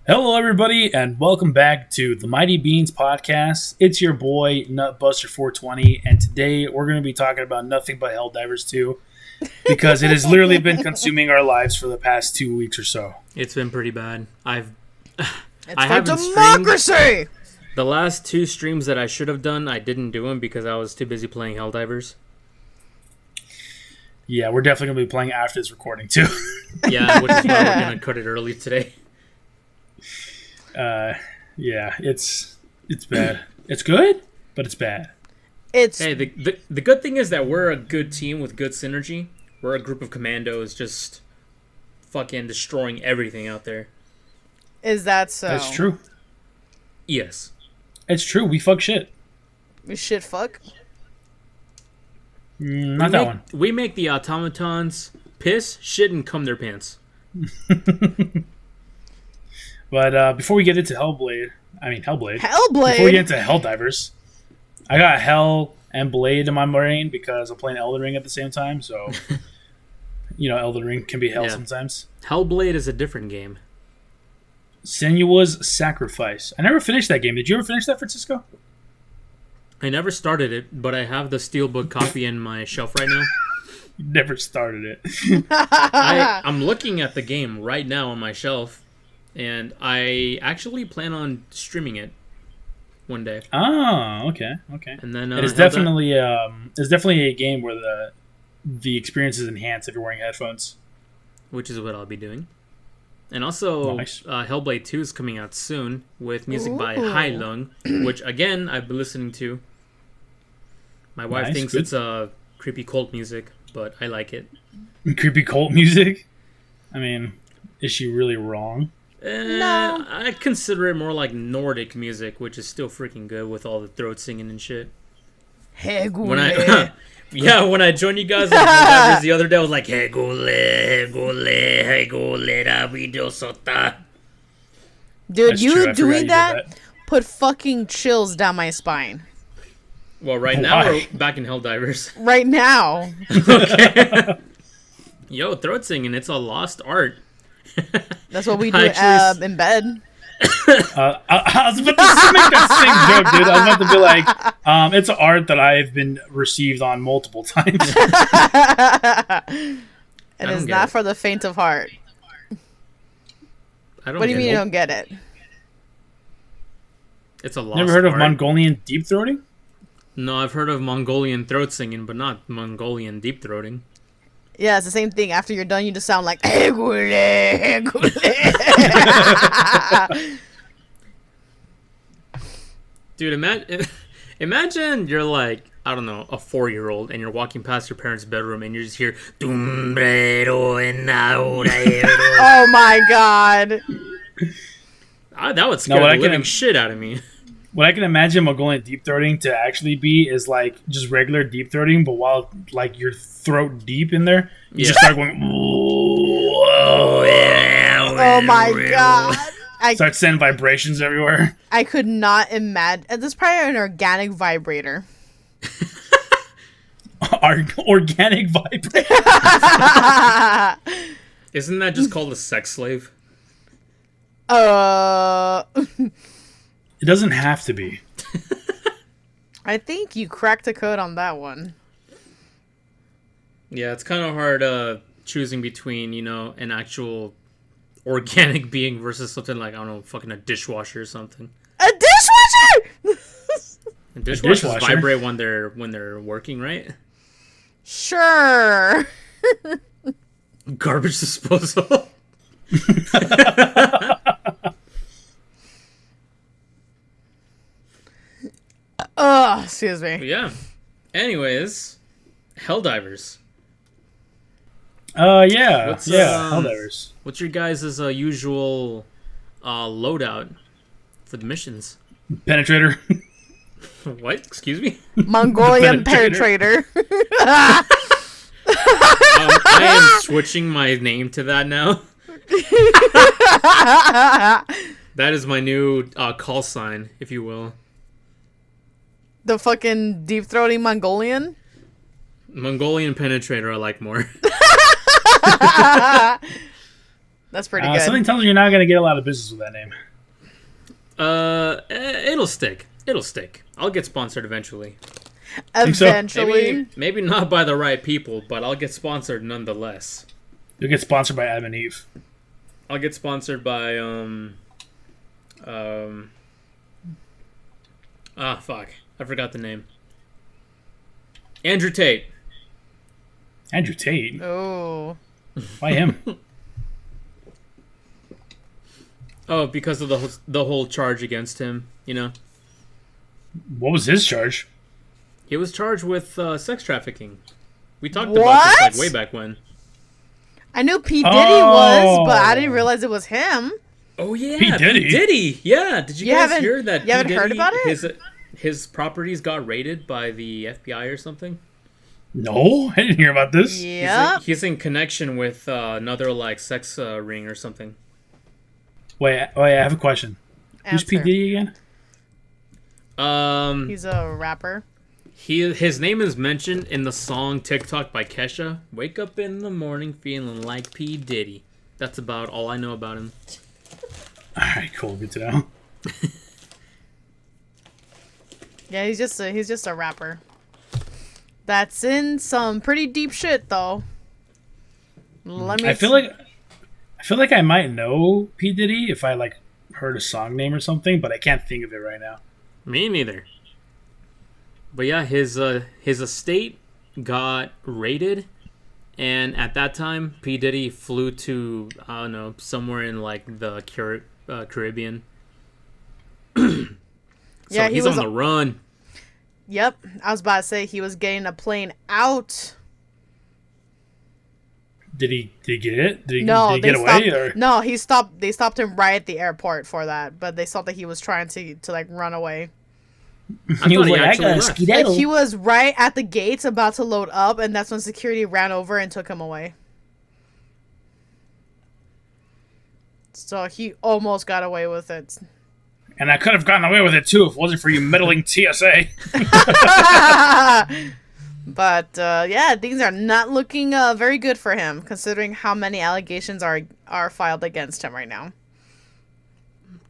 Hello, everybody, and welcome back to the Mighty Beans podcast. It's your boy Nutbuster420, and today we're going to be talking about nothing but Helldivers 2 because it has literally been consuming our lives for the past 2 weeks or so. It's been pretty bad. It's I for haven't democracy! The last 2 streams that I should have done, I didn't do them because I was too busy playing Helldivers. Yeah, we're definitely going to be playing after this recording too. Yeah, which is why we're going to cut it early today. Yeah, it's bad. It's good, but it's bad. It's Hey, the good thing is that we're a good team with good synergy. We're a group of commandos just fucking destroying everything out there. Is that so? That's true. Yes. It's true. We fuck shit. We shit fuck. Not that one. We make the automatons piss, shit, and cum their pants. But before we get into Hellblade. Hellblade. Before we get into Helldivers, I got Hell and Blade in my brain because I'm playing Elden Ring at the same time. So, Elden Ring can be hell sometimes. Hellblade is a different game. Senua's Sacrifice. I never finished that game. Did you ever finish that, Francisco? I never started it, but I have the steelbook copy in my shelf right now. You never started it. I'm looking at the game right now on my shelf, and I actually plan on streaming it one day. Oh, okay. And then It's definitely a game where the experience is enhanced if you're wearing headphones. which is what I'll be doing. And also, Nice. Hellblade 2 is coming out soon with music by Hai Lung, which again I've been listening to. My wife Nice, thinks good. it's creepy cult music, but I like it. Creepy cult music. I mean, is she really wrong? No. I consider it more like Nordic music, which is still freaking good with all the throat singing and shit. When I when I joined you guys on Helldivers the other day, I was like, hey gole, Davido Sota. Dude, That's you true. I forgot doing did that put fucking chills down my spine. Well, right now Why? we're back in Helldivers. Right now. Okay. Yo, throat singing, it's a lost art. That's what we do Actually, in bed. I was about to make that same joke, dude. I was about to be like, it's an art that I've been received on multiple times. It don't is get not it. for the faint of heart. I don't What do you get mean it. you don't get it? It's a lost Never heard of art. Mongolian deep throating? No, I've heard of Mongolian throat singing, but not Mongolian deep throating. Yeah, it's the same thing. After you're done, you just sound like Hegule. Dude, imagine you're like, I don't know, a 4-year-old, and you're walking past your parents' bedroom, and you just hear "Tumbrero en Oh my god. That would scare what I the can living shit out of me. What I can imagine Mongolian deep throating to actually be is like just regular deep throating, but while like your throat deep in there, you just start going. Oh my god. Start sending vibrations everywhere. I could not imagine. This is probably an organic vibrator. Our organic vibrator. Isn't that just called a sex slave? It doesn't have to be. I think you cracked the code on that one. Yeah, it's kind of hard choosing between, an actual organic being versus something like, I don't know, fucking a dishwasher or something. A dishwasher! And dishwashers dishwasher? vibrate when they're working, right? Sure. Garbage disposal. Excuse But me. yeah. Anyways, Helldivers. Yeah. What's, Helldivers. What's your guys' usual loadout for the missions? Penetrator. What? Excuse me? Mongolian Penetrator. penetrator. I am switching my name to that now. That is my new call sign, if you will. The fucking deep throating Mongolian? Mongolian penetrator I like more. That's pretty good. Something tells me you're not going to get a lot of business with that name. It'll stick. It'll stick. I'll get sponsored eventually. Eventually. Maybe not by the right people, but I'll get sponsored nonetheless. You'll get sponsored by Adam and Eve. I'll get sponsored by fuck. I forgot the name. Andrew Tate. Andrew Tate? Oh. Why him? Oh, because of the whole charge against him, you know? What was his charge? He was charged with sex trafficking. We talked What? about this like way back when. I knew P. Diddy was, but I didn't realize it was him. Oh yeah, P. Diddy. P. Diddy. Yeah, did you guys hear that? You haven't heard about it? His properties got raided by the FBI or something. No, I didn't hear about this. Yeah. He's in connection with another like sex ring or something. Wait, I have a question. Who's P. Diddy again? He's a rapper. His name is mentioned in the song TikTok by Kesha. Wake up in the morning feeling like P. Diddy. That's about all I know about him. Alright, cool. Good to know. Yeah, he's just a rapper. That's in some pretty deep shit though. I feel like I might know P. Diddy if I like heard a song name or something, but I can't think of it right now. Me neither. But yeah, his estate got raided, and at that time, P. Diddy flew to, I don't know, somewhere in like the Caribbean. Yeah, he's on the run. Yep, I was about to say he was getting a plane out. Did he get it? Did he stopped, get away? Or? No, he stopped. They stopped him right at the airport for that, but they thought that he was trying to like run away. He was like, I actually gotta left. skedaddle. Like he was right at the gates about to load up, and that's when security ran over and took him away. So he almost got away with it. And I could have gotten away with it too if it wasn't for you meddling TSA. But yeah, things are not looking very good for him, considering how many allegations are filed against him right now.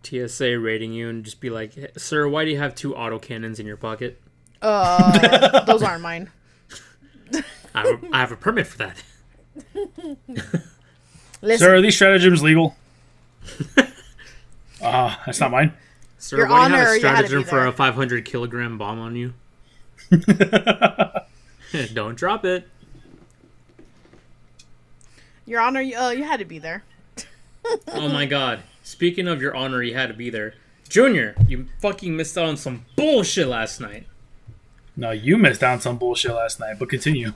TSA raiding you and just be like, "Sir, why do you have 2 autocannons in your pocket?" Those aren't mine. I have a permit for that. Listen, Sir, are these stratagems legal? That's not mine. Sir, Your why do you have Honor, a you had to stratagem be for there. a 500-kilogram bomb on you? Don't drop it. Your Honor, you had to be there. Oh my god. Speaking of Your Honor, you had to be there. Junior, you fucking missed out on some bullshit last night. No, you missed out on some bullshit last night, but continue.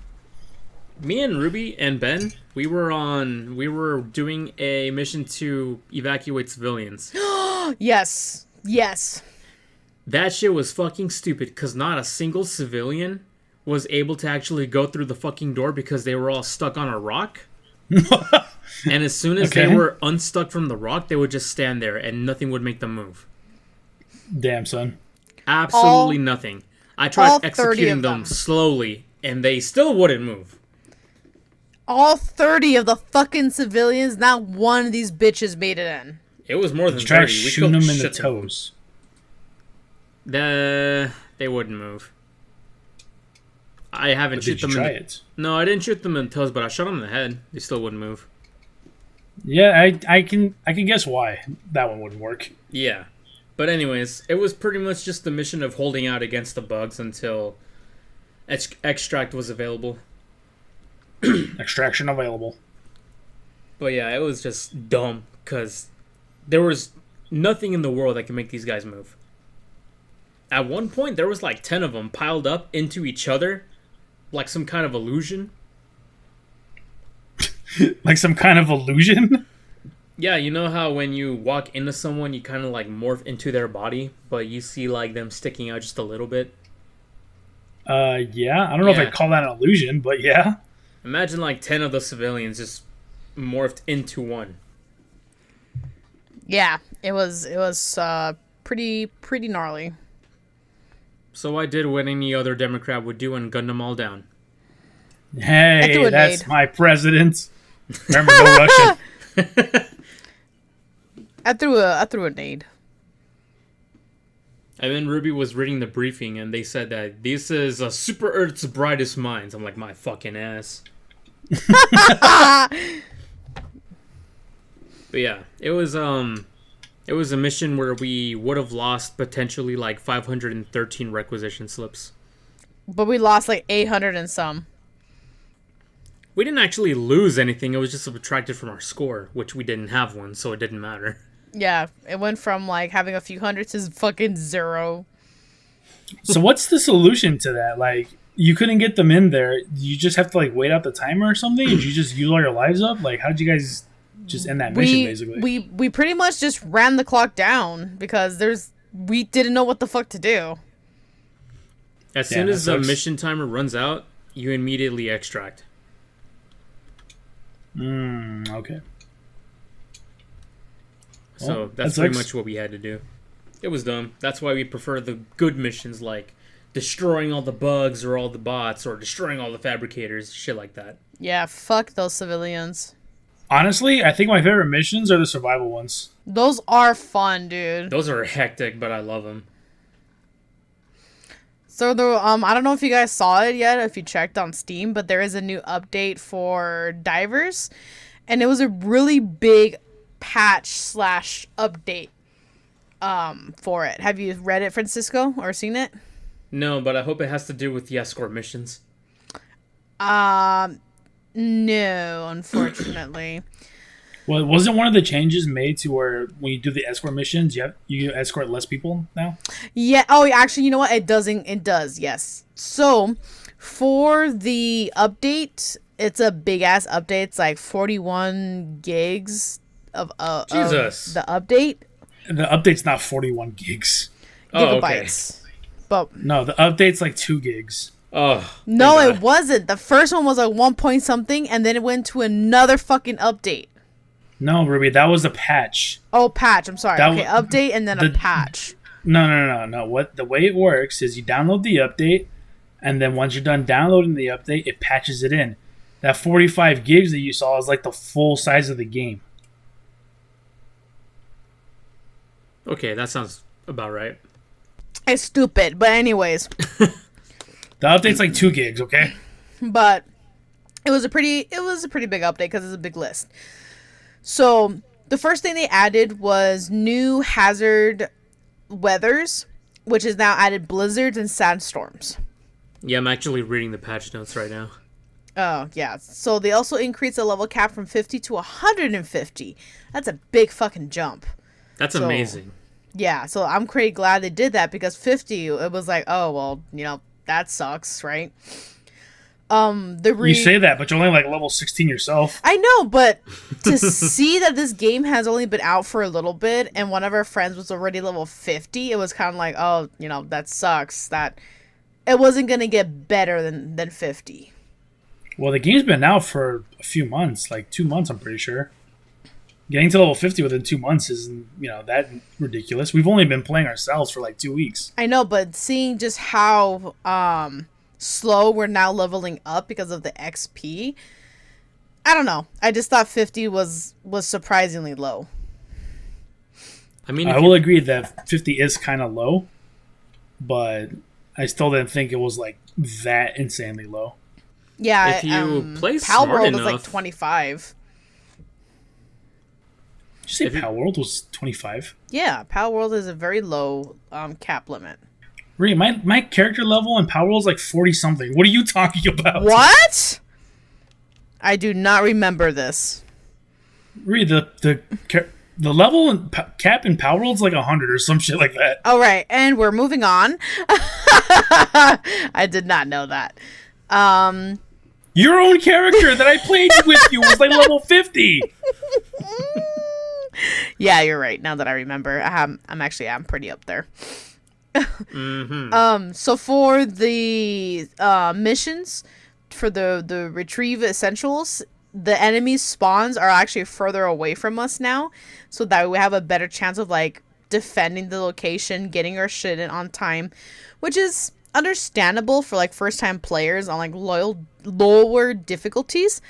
Me and Ruby and Ben, we were doing a mission to evacuate civilians. Yes. That shit was fucking stupid because not a single civilian was able to actually go through the fucking door because they were all stuck on a rock. And as soon as they were unstuck from the rock, they would just stand there and nothing would make them move. Damn, son. Absolutely nothing. I tried 30 executing of them them. slowly and they still wouldn't move. All 30 of the fucking civilians, not one of these bitches made it in. It was more than Let's try 30. shooting them in the toes. They wouldn't move. I haven't shoot them. No, I didn't shoot them in the toes, but I shot them in the head. They still wouldn't move. Yeah, I can guess why that one wouldn't work. Yeah, but anyways, it was pretty much just the mission of holding out against the bugs until extract was available. Extraction available. But yeah, it was just dumb because there was nothing in the world that could make these guys move. At one point, there was like 10 of them piled up into each other, like some kind of illusion. Like some kind of illusion? Yeah, you know how when you walk into someone, you kind of like morph into their body, but you see like them sticking out just a little bit? Yeah. I don't know if I'd call that an illusion, but yeah. Imagine like 10 of the civilians just morphed into one. Yeah, it was pretty gnarly. So I did what any other Democrat would do and gun them all down. Hey, that's my president. Remember, no Russian. I threw a nade. And then Ruby was reading the briefing, and they said that this is a Super Earth's brightest minds. I'm like, my fucking ass. But yeah, it was a mission where we would have lost potentially like 513 requisition slips. But we lost like 800 and some. We didn't actually lose anything. It was just subtracted from our score, which we didn't have one, so it didn't matter. Yeah, it went from like having a few hundreds to fucking 0. So what's the solution to that? Like, you couldn't get them in there. You just have to like wait out the timer or something? Did you just use all your lives up? Like, how'd you guys just end that mission, basically? We pretty much just ran the clock down because we didn't know what the fuck to do. As soon as the mission timer runs out, you immediately extract. Okay. So that's pretty much what we had to do. It was dumb. That's why we prefer the good missions like destroying all the bugs or all the bots or destroying all the fabricators, shit like that. Yeah, fuck those civilians. Honestly, I think my favorite missions are the survival ones. Those are fun, dude. Those are hectic, but I love them. So I don't know if you guys saw it yet, if you checked on Steam, but there is a new update for divers, and it was a really big patch / update for it. Have you read it, Francisco, or seen it? No, but I hope it has to do with the escort missions. No, unfortunately. Well, wasn't one of the changes made to where when you do the escort missions, you escort less people now? Yeah. Oh, actually, you know what? It doesn't. It does. Yes. So, for the update, it's a big ass update. It's like 41 gigs of Jesus. The update. The update's not 41 gigs. Gigabytes. Okay. But no, the update's like 2 gigs. Oh. No, it wasn't. The first one was like 1 point something, and then it went to another fucking update. No, Ruby, that was a patch. Oh, patch. I'm sorry. Okay, update and then a patch. No. What the way it works is you download the update, and then once you're done downloading the update, it patches it in. That 45 gigs that you saw is like the full size of the game. Okay, that sounds about right. It's stupid, but anyways. The update's like 2 gigs, okay? But it was a pretty big update because it's a big list. So the first thing they added was new hazard weathers, which is now added blizzards and sandstorms. Yeah, I'm actually reading the patch notes right now. Oh, yeah. So they also increased the level cap from 50 to 150. That's a big fucking jump. That's amazing. Yeah, so I'm pretty glad they did that because 50, it was like, oh, well, that sucks, right? You say that, but you're only like level 16 yourself. I know, but to see that this game has only been out for a little bit and one of our friends was already level 50, it was kind of like, oh, that sucks. That it wasn't going to get better than 50. Well, the game's been out for a few months, like 2 months, I'm pretty sure. Getting to level 50 within 2 months isn't, that ridiculous. We've only been playing ourselves for like 2 weeks. I know, but seeing just how slow we're now leveling up because of the XP, I don't know. I just thought 50 was surprisingly low. I mean, I will agree that 50 is kind of low, but I still didn't think it was like that insanely low. Yeah, if you play Pal smart World enough, was like 25. Did you say Pal World was 25? Yeah, Pal World is a very low cap limit. Really, my character level in Pal World is like 40 something. What are you talking about? What? I do not remember this. Really, the level in cap in Pal World is like 100 or some shit like that. All right, and we're moving on. I did not know that. Your own character that I played with you was like level 50. Yeah, you're right. Now that I remember, I'm pretty up there. Mm-hmm. So for the missions, for the retrieve essentials, the enemy spawns are actually further away from us now, so that we have a better chance of like defending the location, getting our shit in on time, which is understandable for like first time players on like lower difficulties,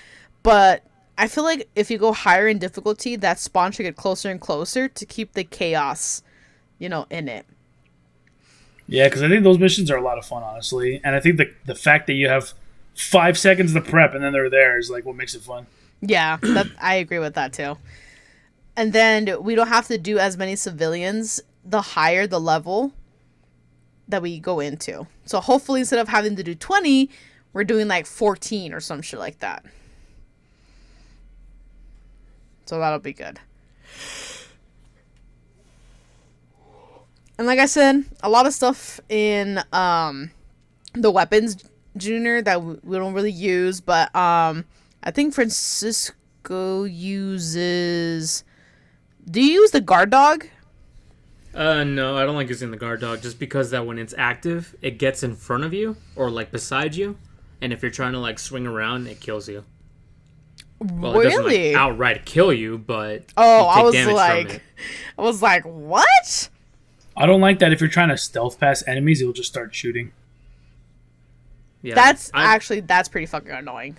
but I feel like if you go higher in difficulty, that spawn should get closer and closer to keep the chaos, in it. Yeah, because I think those missions are a lot of fun, honestly. And I think the fact that you have 5 seconds to prep and then they're there is like what makes it fun. Yeah, I agree with that too. And then we don't have to do as many civilians the higher the level that we go into. So hopefully instead of having to do 20, we're doing like 14 or some shit like that. So that'll be good. And like I said, a lot of stuff in the weapons junior that we don't really use, but I think Francisco uses... Do you use the guard dog? No, I don't like using the guard dog just because that when it's active, it gets in front of you or like beside you, and if you're trying to like swing around, it kills you. Well, really? It doesn't like outright kill you, but I you take was like, what? I don't like that if you're trying to stealth past enemies, it'll just start shooting. Yeah, That's pretty fucking annoying.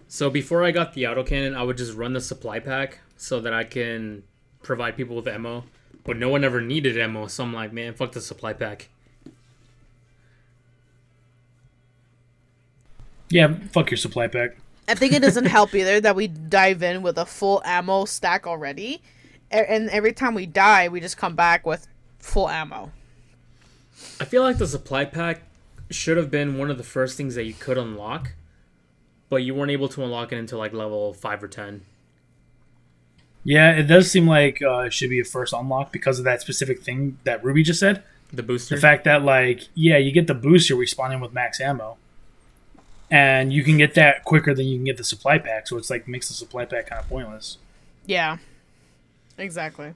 So before I got the autocannon, I would just run the supply pack so that I can provide people with ammo. But no one ever needed ammo, so I'm like, man, fuck the supply pack. Yeah, fuck your supply pack. I think it doesn't help either that we dive in with a full ammo stack already. And every time we die, we just come back with full ammo. I feel like the supply pack should have been one of the first things that you could unlock, but you weren't able to unlock it until like level 5 or 10. Yeah, it does seem like it should be a first unlock because of that specific thing that Ruby just said. The booster? The fact that, you get the booster respawning with max ammo. And you can get that quicker than you can get the supply pack, so it's like makes the supply pack kind of pointless. Yeah, exactly.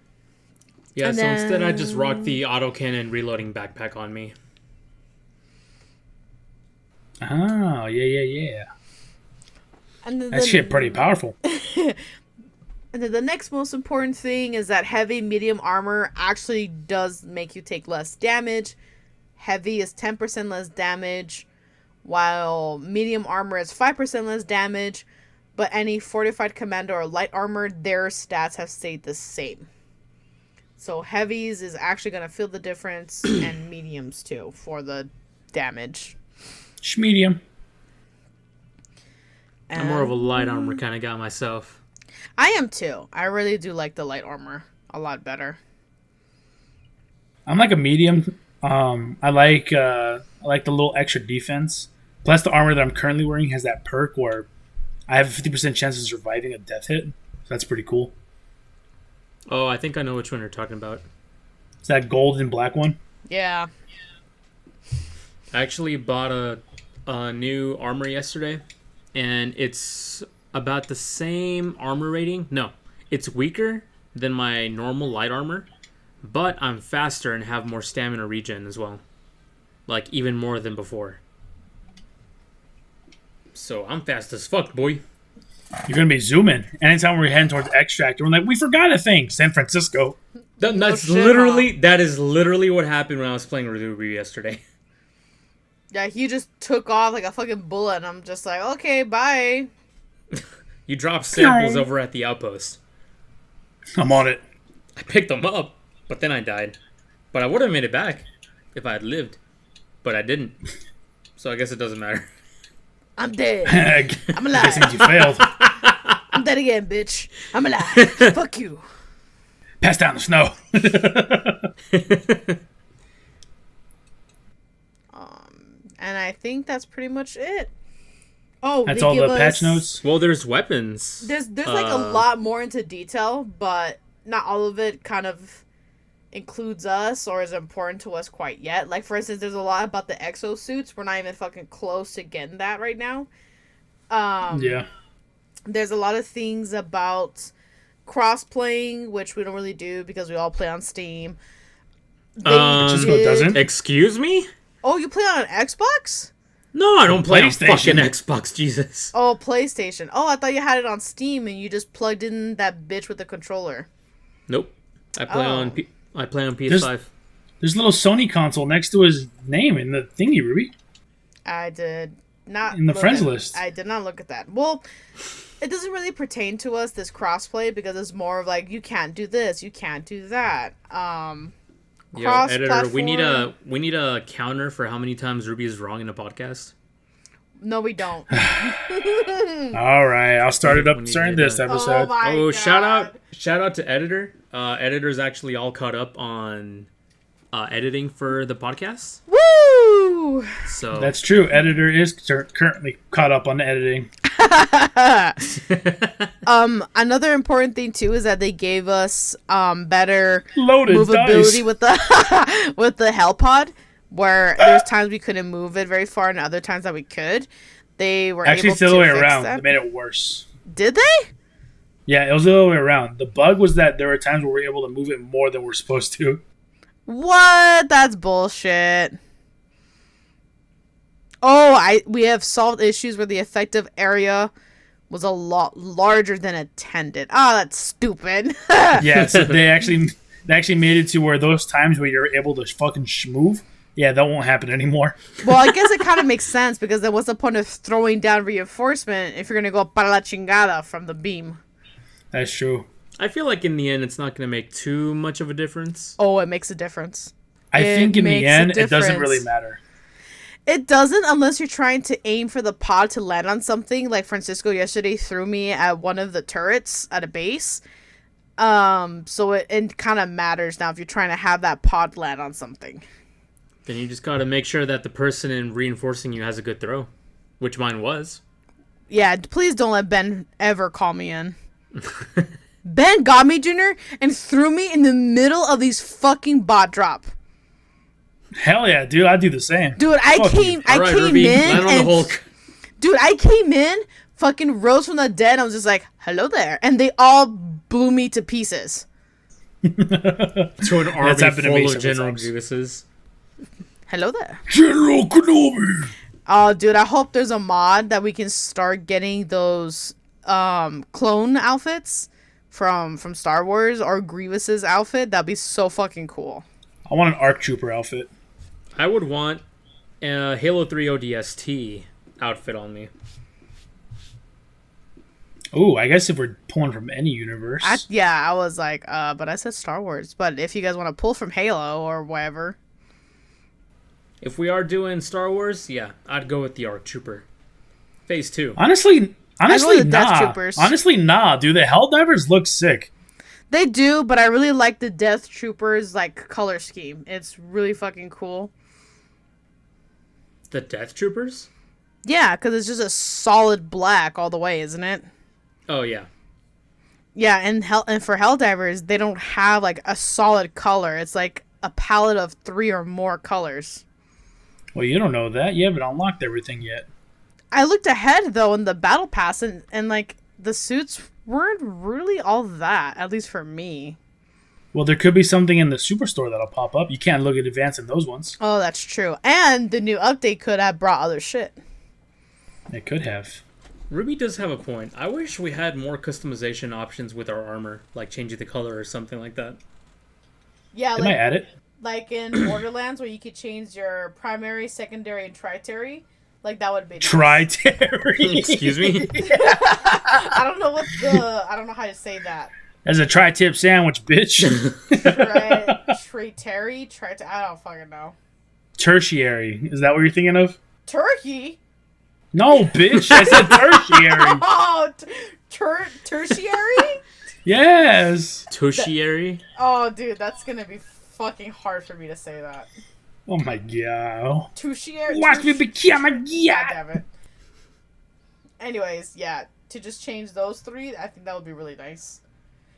Yeah, And so then... instead I just rocked the autocannon reloading backpack on me. Oh, yeah. And then That shit pretty powerful. And then the next most important thing is that heavy medium armor actually does make you take less damage. Heavy is 10% less damage, while medium armor is 5% less damage. But any fortified commando or light armor, their stats have stayed the same. So heavies is actually going to feel the difference, and mediums too for the damage. Medium. I'm more of a light armor kind of guy myself. I am too. I really do like the light armor a lot better. I'm like a medium. I like the little extra defense. Plus, the armor that I'm currently wearing has that perk where I have a 50% chance of surviving a death hit. So that's pretty cool. Oh, I think I know which one you're talking about. It's that gold and black one. Yeah. I actually bought a new armor yesterday, and it's about the same armor rating. No, it's weaker than my normal light armor, but I'm faster and have more stamina regen as well. Like, even more than before. So, I'm fast as fuck, boy. You're going to be zooming. Anytime we're heading towards Extractor, we're like, we forgot a thing. San Francisco. That is literally what happened when I was playing Ruby yesterday. Yeah, he just took off like a fucking bullet, and I'm just like, okay, bye. You dropped samples over at the outpost. I'm on it. I picked them up, but then I died. But I would have made it back if I had lived. But I didn't. So I guess it doesn't matter. I'm dead. I'm I alive. guess it means you failed. I'm dead again, bitch. I'm alive. Fuck you. Pass down the snow. And I think that's pretty much it. Oh, That's they all give the patch notes. Well, there's weapons. There's like a lot more into detail, but not all of it kind of includes us or is important to us quite yet. Like, for instance, there's a lot about the exosuits. We're not even fucking close to getting that right now. Yeah. There's a lot of things about cross-playing, which we don't really do because we all play on Steam. Francisco doesn't. Excuse me? Oh, you play on an Xbox? No, I don't play on PlayStation. fucking Xbox, Jesus. Oh, PlayStation. Oh, I thought you had it on Steam and you just plugged in that bitch with the controller. Nope. I play Oh. on PS5. There's a little Sony console next to his name in the thingy, Ruby. I did not In the look friends at- list. I did not look at that. Well, It doesn't really pertain to us, this crossplay, because it's more of like, you can't do this, you can't do that. Yo, editor, we need a counter for how many times Ruby is wrong in a podcast. No, we don't. All right, I'll start it up during this episode. Oh, shout out to editor. Editor's actually all caught up on editing for the podcast. Woo! So That's true. Editor is currently caught up on editing. Another important thing too is that they gave us better Loaded movability dice. with the with the Hell Pod, where there's times we couldn't move it very far and other times that we could. They were Actually, able it's the to other way fix around. that. They made it worse. Did they? Yeah, it was the other way around. The bug was that there were times where we were able to move it more than we're supposed to. What? That's bullshit. Oh, we have solved issues where the effective area was a lot larger than intended. Oh, that's stupid. Yeah, so they actually made it to where those times where you're able to fucking move, yeah, that won't happen anymore. Well, I guess it kind of makes sense because then what's the point of throwing down reinforcement if you're gonna go para la chingada from the beam? That's true. I feel like in the end, it's not going to make too much of a difference. Oh, it makes a difference. I think in the makes a end, it doesn't difference. really matter. It doesn't unless you're trying to aim for the pod to land on something. Like Francisco yesterday threw me at one of the turrets at a base. So it kind of matters now if you're trying to have that pod land on something. Then you just got to make sure that the person in reinforcing you has a good throw, which mine was. Yeah, please don't let Ben ever call me in. Ben got me, Junior, and threw me in the middle of these fucking bot drop. Hell yeah, dude, I'd do the same. Dude, I Fuck came All right, in Ruby, land on the and Hulk. dude, I came in, fucking rose from the dead. I was just like, "Hello there," and they all blew me to pieces. To an army happened to me full of several General times. Grievuses. Hello there. General Kenobi! Oh, dude, I hope there's a mod that we can start getting those clone outfits from Star Wars or Grievous's outfit. That'd be so fucking cool. I want an ARC Trooper outfit. I would want a Halo 3 ODST outfit on me. Ooh, I guess if we're pulling from any universe. I was like, but I said Star Wars. But if you guys want to pull from Halo or whatever. If we are doing Star Wars, yeah, I'd go with the ARC Trooper. Phase 2. Honestly, the Death nah. Troopers. Honestly, nah, dude. The Helldivers look sick. They do, but I really like the Death Troopers like color scheme. It's really fucking cool. The Death Troopers? Yeah, because it's just a solid black all the way, isn't it? Oh, yeah. Yeah, and for Helldivers, they don't have like a solid color. It's like a palette of 3 or more colors. Well, you don't know that. You haven't unlocked everything yet. I looked ahead though in the battle pass and like the suits weren't really all that, at least for me. Well, there could be something in the Superstore that'll pop up. You can't look at advance in those ones. Oh, that's true. And the new update could have brought other shit. It could have. Ruby does have a point. I wish we had more customization options with our armor, like changing the color or something like that. Yeah, They might add it. like in Borderlands where you could change your primary, secondary, and tritary. Like that would be Tritary. Excuse me? I don't know how to say that. As a tri-tip sandwich, bitch. Tritary? I don't fucking know. Tertiary. Is that what you're thinking of? Turkey? No, bitch. I said tertiary. Oh, tertiary? Yes. Tertiary? Oh, dude, that's gonna be fucking hard for me to say that. Oh my god. Tertiary? Watch me become a God god. damn it. Anyways, yeah, to just change those 3, I think that would be really nice.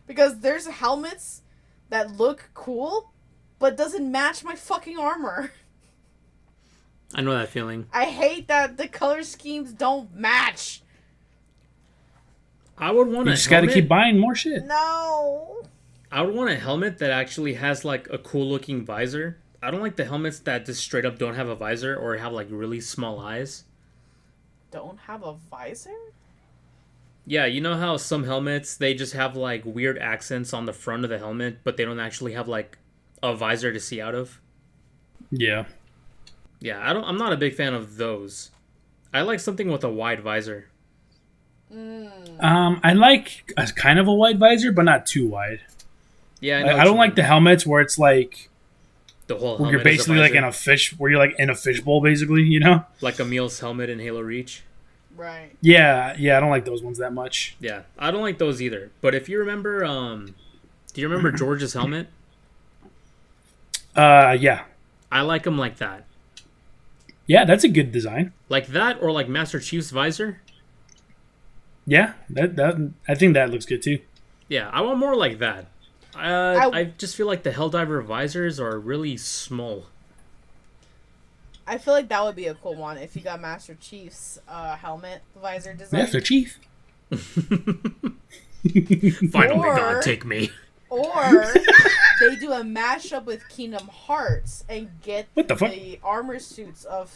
Because there's helmets that look cool, but doesn't match my fucking armor. I know that feeling. I hate that the color schemes don't match. I would want You a just gotta helmet. keep buying more shit. No. I would want a helmet that actually has like a cool looking visor. I don't like the helmets that just straight up don't have a visor or have like really small eyes. Don't have a visor? Yeah, you know how some helmets they just have like weird accents on the front of the helmet, but they don't actually have like a visor to see out of? Yeah. Yeah, I'm not a big fan of those. I like something with a wide visor. I like a kind of a wide visor, but not too wide. Yeah, I don't like the helmets where it's like the whole. Where you're basically like in a fish, where you're like in a fishbowl, basically. You know, like Emil's helmet in Halo Reach. Right. Yeah, I don't like those ones that much. Yeah, I don't like those either. But if you remember, do you remember George's helmet? Yeah. I like him like that. Yeah, that's a good design. Like that, or like Master Chief's visor. Yeah, that I think that looks good too. Yeah, I want more like that. I just feel like the Helldiver visors are really small. I feel like that would be a cool one if you got Master Chief's helmet visor design. Master Chief. Finally, God, take me. Or they do a mashup with Kingdom Hearts and get the armor suits of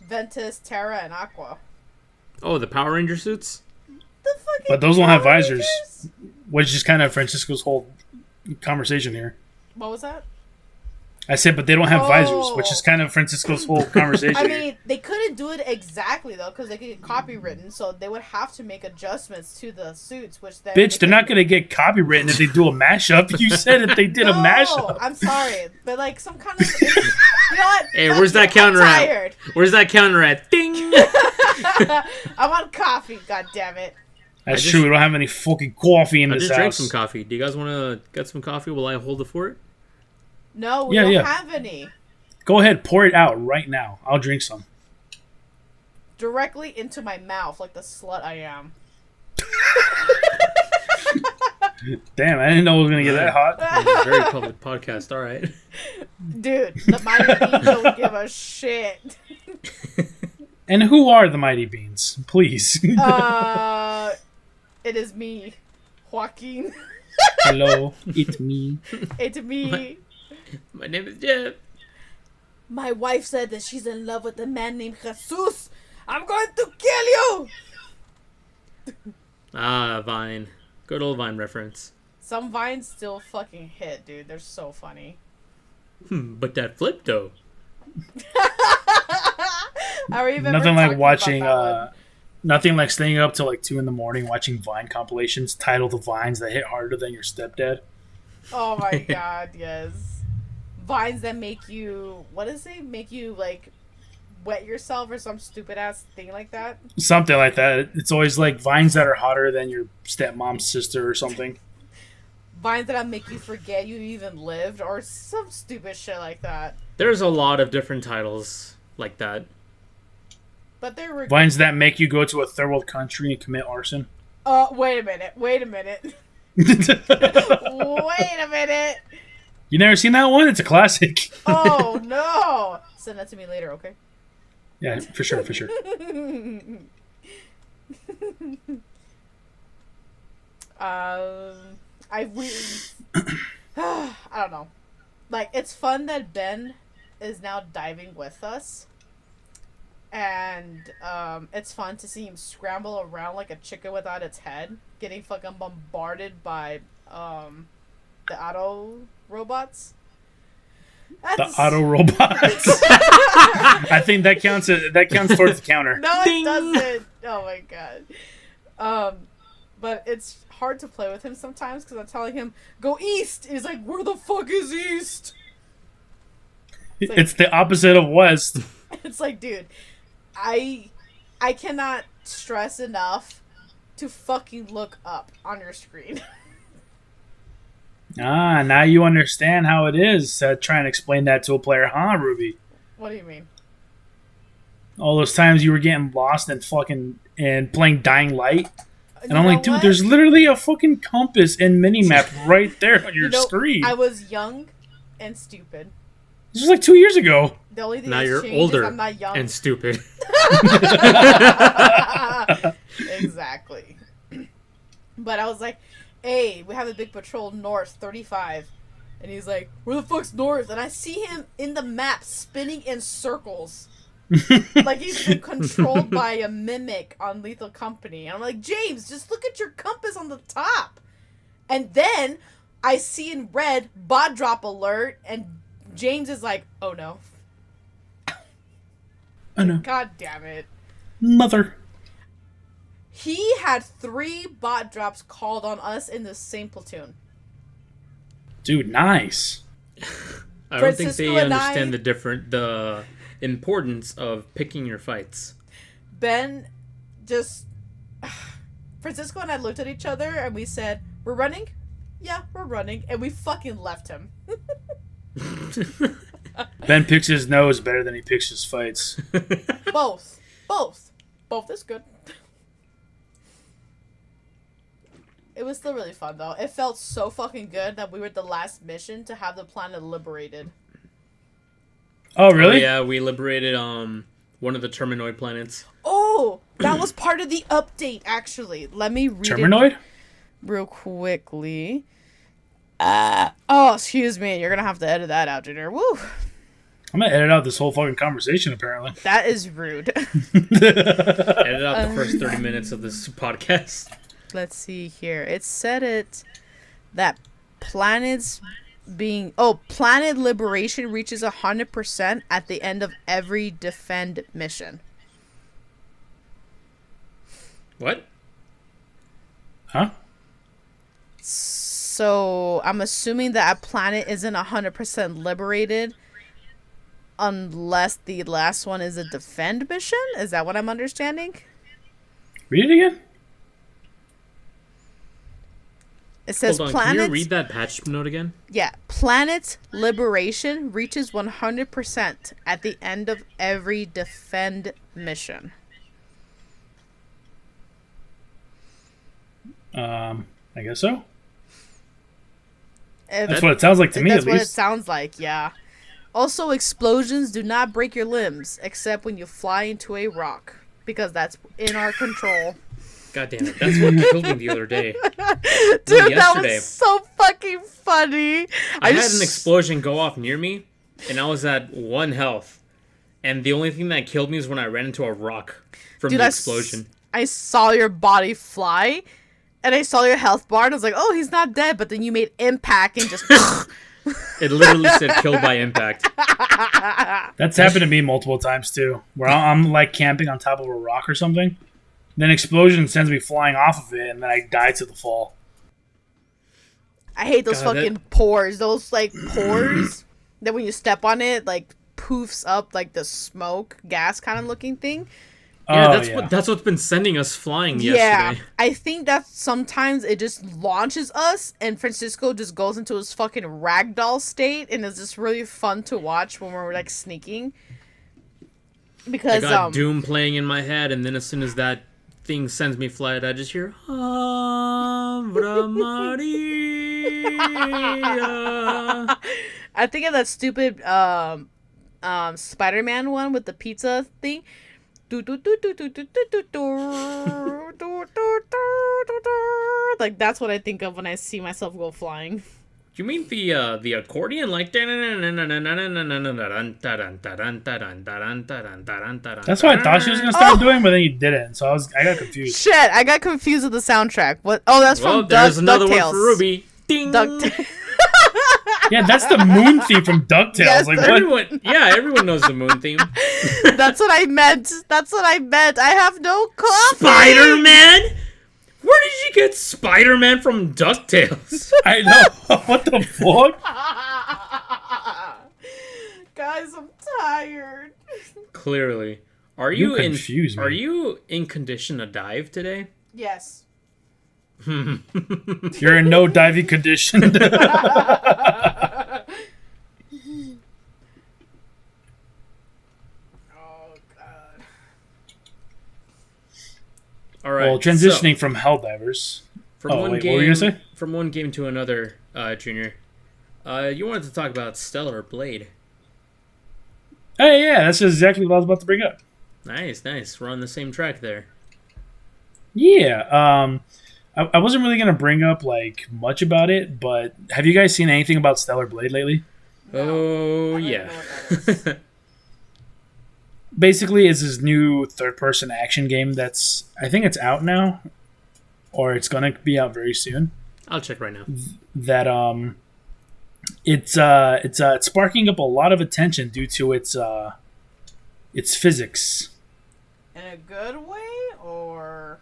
Ventus, Terra, and Aqua. Oh, the Power Ranger suits? But those don't have visors, which is kind of Francisco's whole conversation here. What was that? I said, but they don't have visors, which is kind of Francisco's whole conversation. I mean, they couldn't do it exactly, though, because they could get copywritten, so they would have to make adjustments to the suits, which then... Bitch, they're not going to get copywritten if they do a mashup. You said if they did a mashup. I'm sorry, but like some kind of... You know what? Hey, where's that counter at? Where's that counter at? Ding! I want coffee, goddammit. That's true, we don't have any fucking coffee in this house. I just drank some coffee. Do you guys want to get some coffee while I hold the fort? No, we don't have any. Go ahead, pour it out right now. I'll drink some. Directly into my mouth, like the slut I am. Damn, I didn't know it was going to get that hot. Very public podcast, alright. Dude, the Mighty Beans don't give a shit. And who are the Mighty Beans? Please. It is me, Joaquin. Hello, it's me. It's me. My name is Jeff. My wife said that she's in love with a man named Jesus. I'm going to kill you! Ah, Vine. Good old Vine reference. Some Vines still fucking hit, dude. They're so funny. But that flip, though. Nothing like watching, nothing like staying up till like 2 a.m. watching Vine compilations titled The Vines That Hit Harder Than Your Stepdad. Oh my god, yes. Vines that make you, what is it? Make you like wet yourself or some stupid ass thing like that? Something like that. It's always like vines that are hotter than your stepmom's sister or something. Vines that make you forget you even lived or some stupid shit like that. There's a lot of different titles like that. But they're vines that make you go to a third world country and commit arson. Wait a minute. Wait a minute. You never seen that one? It's a classic. Oh no! Send that to me later, okay? Yeah, for sure. I really, I don't know. Like, it's fun that Ben is now diving with us, and it's fun to see him scramble around like a chicken without its head, getting fucking bombarded by the auto robots. The auto robots. I think that counts towards the counter. No, it doesn't. Oh my god. But it's hard to play with him sometimes because I'm telling him go east. He's like, where the fuck is east? It's the opposite of west. It's like, dude, I cannot stress enough to fucking look up on your screen. Now you understand how it is. Try and explain that to a player, huh, Ruby? What do you mean? All those times you were getting lost and playing Dying Light. And I'm like, dude, there's literally a fucking compass and minimap right there on your screen. I was young and stupid. This was like 2 years ago. The only thing now you're older I'm not young and stupid. Exactly. But I was like, hey, we have a big patrol north, 35. And he's like, where the fuck's north? And I see him in the map spinning in circles. Like he's been controlled by a mimic on Lethal Company. And I'm like, James, just look at your compass on the top. And then I see in red, bot drop alert. And James is like, oh no. Oh no. God damn it. Mother. He had 3 bot drops called on us in the same platoon. Dude, nice. I don't think they understand the importance of picking your fights. Ben just... Francisco and I looked at each other and we said, we're running? Yeah, we're running. And we fucking left him. Ben picks his nose better than he picks his fights. Both is good. It was still really fun though. It felt so fucking good that we were the last mission to have the planet liberated. Oh, really? Yeah, we liberated one of the Terminoid planets. Oh, that was part of the update actually. Let me read Terminoid? it real quickly. Oh, excuse me. You're gonna have to edit that out, Junior. Woo. I'm gonna edit out this whole fucking conversation, apparently. That is rude. Edit out the first 30 minutes of this podcast. Let's see here. It said that planet liberation reaches 100% at the end of every defend mission. What? Huh? So I'm assuming that a planet isn't 100% liberated unless the last one is a defend mission? Is that what I'm understanding? Read it again? It says Hold on, planet. can you read that patch note again? Yeah, planet liberation reaches 100% at the end of every defend mission. I guess so. That's what it sounds like to me, at That's what it least. sounds like, yeah. Also, explosions do not break your limbs except when you fly into a rock, because that's in our control. God damn it. That's what killed me the other day. Dude, that was so fucking funny. I had an explosion go off near me, and I was at 1 health. And the only thing that killed me is when I ran into a rock from the explosion. I saw your body fly, and I saw your health bar, and I was like, oh, he's not dead. But then you made impact and just... It literally said killed by impact. That's happened to me multiple times, too. Where I'm, like, camping on top of a rock or something. Then explosion sends me flying off of it, and then I die to the fall. I hate those fucking pores. Those, like, pores that when you step on it, like, poofs up, like, the smoke, gas kind of looking thing. Yeah, that's what's been sending us flying yesterday. Yeah, I think that sometimes it just launches us, and Francisco just goes into his fucking ragdoll state, and it's just really fun to watch when we're, like, sneaking. Because, I got Doom playing in my head, and then as soon as that thing sends me flight, I just hear Ave Maria. I think of that stupid Spider-Man one with the pizza thing. Like that's what I think of when I see myself go flying. You mean the accordion, like? That's what I thought she was gonna start doing, but then you didn't, so I got confused. Shit, I got confused with the soundtrack. What? Oh, that's from there's another DuckTales. one for Ruby. Ding. Yeah, that's the moon theme from DuckTales. Yes, like everyone knows the moon theme. That's what I meant. I have no coffee. Spider-Man? Where did you get Spider-Man from DuckTales? I know. What the fuck? Guys, I'm tired. Clearly. Are you confuse me. Are you in condition to dive today? Yes. You're in no diving condition. All right. Well, transitioning from Helldivers. From what were you gonna say? From one game to another, Junior. You wanted to talk about Stellar Blade. Hey, yeah, that's exactly what I was about to bring up. Nice. We're on the same track there. Yeah. I wasn't really gonna bring up like much about it, but have you guys seen anything about Stellar Blade lately? Oh yeah. Basically, it's this new third-person action game that's I think it's out now, or it's gonna be out very soon. I'll check right now. That it's sparking up a lot of attention due to its physics. In a good way, or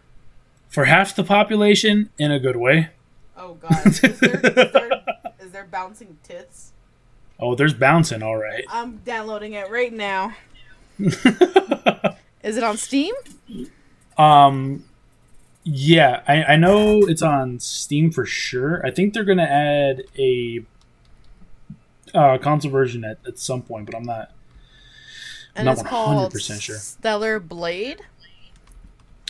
for half the population in a good way. Oh god, is there bouncing tits? Oh, there's bouncing, all right. I'm downloading it right now. Is it on Steam? Yeah, I know it's on Steam for sure. I think they're gonna add a console version at some point, but I'm not. And not it's called 100% sure. Stellar Blade.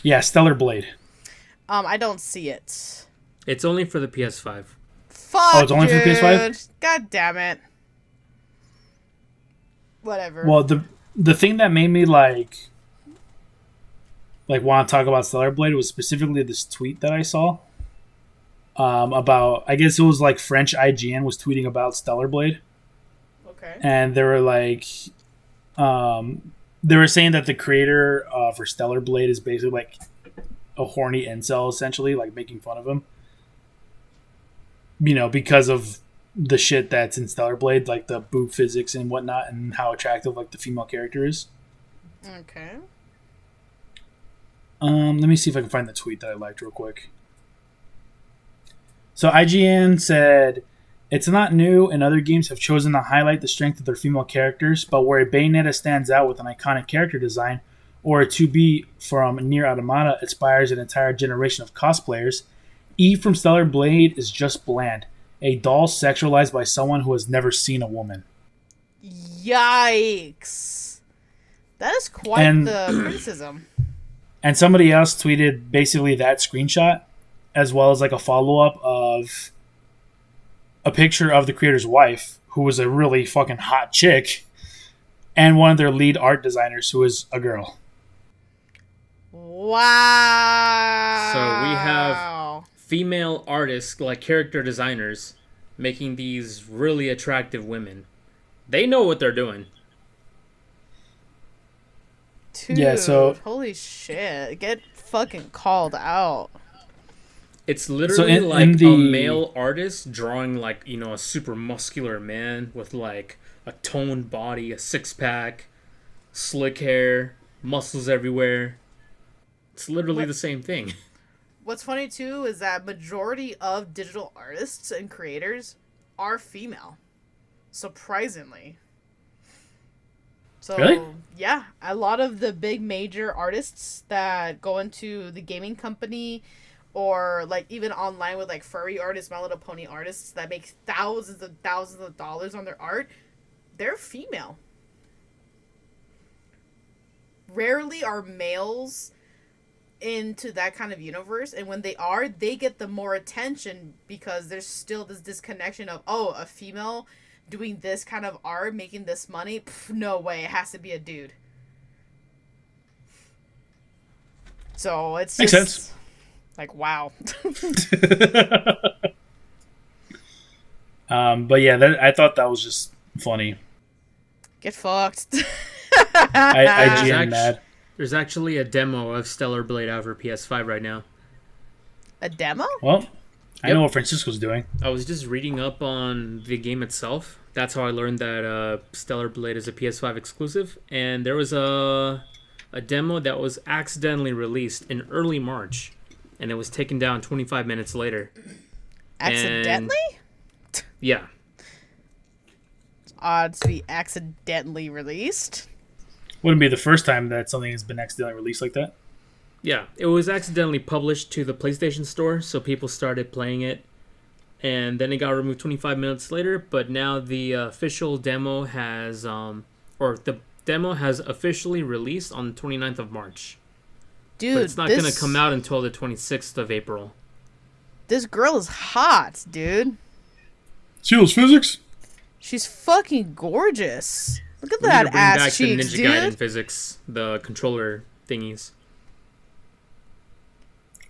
Yeah, Stellar Blade. I don't see it. It's only for the PS5. Fuck, Oh, it's only for the PS5? God damn it. Whatever. Well, the thing that made me like want to talk about Stellar Blade was specifically this tweet that I saw. About, I guess it was like French IGN was tweeting about Stellar Blade. Okay. And they were like, they were saying that the creator for Stellar Blade is basically like a horny incel, essentially, like making fun of him. You know, because of the shit that's in Stellar Blade, like the boob physics and whatnot, and how attractive like the female character is. Okay. Let me see if I can find the tweet that I liked real quick. So IGN said, it's not new, and other games have chosen to highlight the strength of their female characters, but where a Bayonetta stands out with an iconic character design, or a 2B from Nier Automata inspires an entire generation of cosplayers, Eve from Stellar Blade is just bland. A doll sexualized by someone who has never seen a woman. Yikes. That is quite the criticism. And somebody else tweeted basically that screenshot, as well as like a follow-up of a picture of the creator's wife, who was a really fucking hot chick, and one of their lead art designers, who is a girl. Wow. So we have female artists, like character designers, making these really attractive women. They know what they're doing. Dude, Yeah, so holy shit. Get fucking called out. It's literally like a male artist drawing like, you know, a super muscular man with like a toned body, a six-pack, slick hair, muscles everywhere. It's literally the same thing. What's funny too is that majority of digital artists and creators are female. Surprisingly. So, really? Yeah, a lot of the big major artists that go into the gaming company or like even online with like furry artists, My Little Pony artists that make thousands of dollars on their art, they're female. Rarely are males into that kind of universe, and when they are, they get the more attention because there's still this disconnection of, oh, a female doing this kind of art, making this money. Pff, no way, it has to be a dude. So it's makes just, sense. Like, wow. But yeah, I thought that was just funny. Get fucked. IGN mad. There's actually a demo of Stellar Blade out for PS5 right now. A demo? Well, I Yep. know what Francisco's doing. I was just reading up on the game itself. That's how I learned that Stellar Blade is a PS5 exclusive. And there was a demo that was accidentally released in early March. And it was taken down 25 minutes later. Accidentally? Yeah. It's odd to be accidentally released. Wouldn't be the first time that something has been accidentally released like that. Yeah, it was accidentally published to the PlayStation Store, so people started playing it. And then it got removed 25 minutes later, but now the official demo has, the demo has officially released on the 29th of March. Dude, but it's not going to come out until the 26th of April. This girl is hot, dude. See those physics? She's fucking gorgeous. Look at We need to that bring ass back cheeks, the Ninja Gaiden dude. physics, the controller thingies.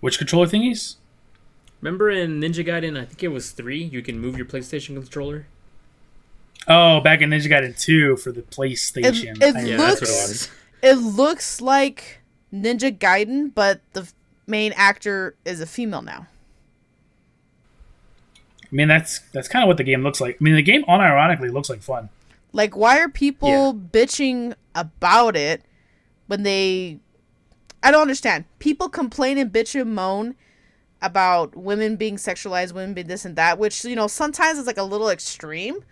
Which controller thingies? Remember in Ninja Gaiden, I think it was 3, you can move your PlayStation controller? Oh, back in Ninja Gaiden 2 for the PlayStation. Yeah, looks, that's what it was. It looks like Ninja Gaiden, but the main actor is a female now. I mean, that's kind of what the game looks like. I mean, the game unironically looks like fun. Like, why are people bitching about it when they... I don't understand. People complain and bitch and moan about women being sexualized, women being this and that, which, you know, sometimes is like a little extreme.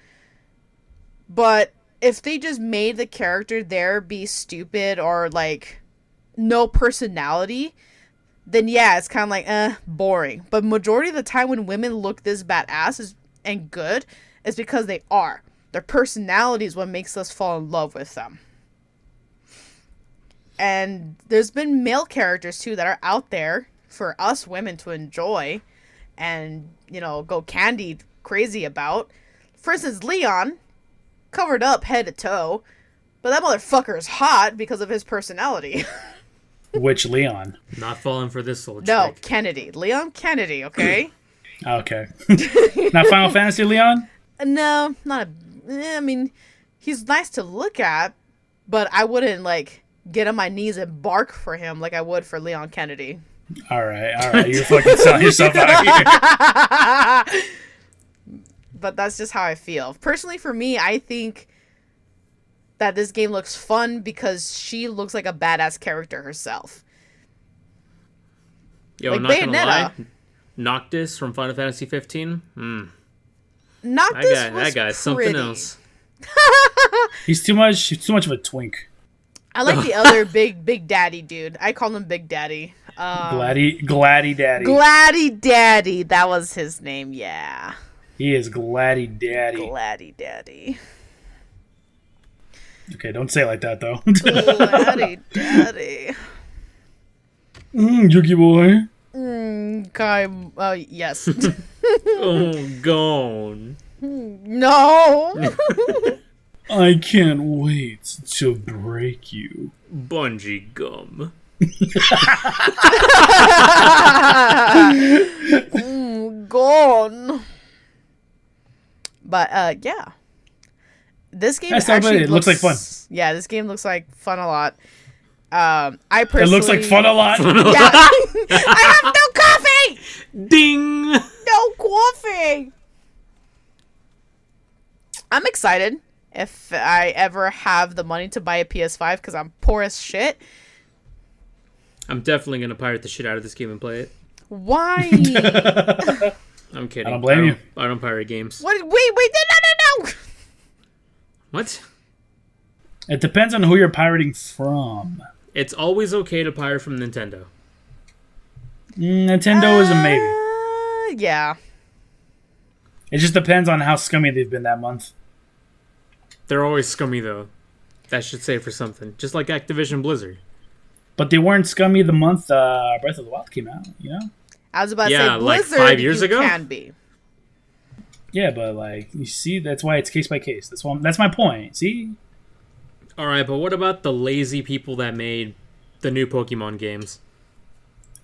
But if they just made the character there be stupid or like no personality, then yeah, it's kind of like boring. But majority of the time when women look this badass and good is because they are. Their personality is what makes us fall in love with them. And there's been male characters too that are out there for us women to enjoy and, you know, go candy crazy about. For instance, Leon, covered up head to toe, but that motherfucker is hot because of his personality. Which Leon? Not falling for this little No, trick. Kennedy. Leon Kennedy, okay? Okay. Not Final Fantasy Leon? No, not I mean, he's nice to look at, but I wouldn't, like, get on my knees and bark for him like I would for Leon Kennedy. All right. You're fucking selling yourself out here. But that's just how I feel. Personally, for me, I think that this game looks fun because she looks like a badass character herself. Yo, like not Bayonetta. gonna lie. Noctis from Final Fantasy 15. Noctis That guy's something else. He's too much of a twink. I like the other big daddy dude. I call him Big Daddy. Gladdy Daddy. Gladdy Daddy. That was his name, yeah. He is Gladdy Daddy. Gladdy Daddy. Okay, don't say it like that, though. Gladdy Daddy. Yuki boy. Yes. Oh, gone. No. I can't wait to break you. Bungee gum. Gone. But yeah, this game It looks like fun. Yeah, this game looks like fun a lot. I personally. It looks like fun a lot. Yeah. I have no coffee. Ding. No coffee. I'm excited if I ever have the money to buy a PS5 because I'm poor as shit. I'm definitely gonna pirate the shit out of this game and play it. Why? I'm kidding. I don't blame you. I don't pirate games. What? Wait, no. What? It depends on who you're pirating from. It's always okay to pirate from Nintendo. Nintendo is a maybe. Yeah. It just depends on how scummy they've been that month. They're always scummy though. That should say for something. Just like Activision Blizzard. But they weren't scummy the month Breath of the Wild came out, you know? I was about to Yeah, say like Blizzard 5 years ago? Can be. Yeah, but like you see, that's why it's case by case. That's my point. See? Alright, but what about the lazy people that made the new Pokemon games?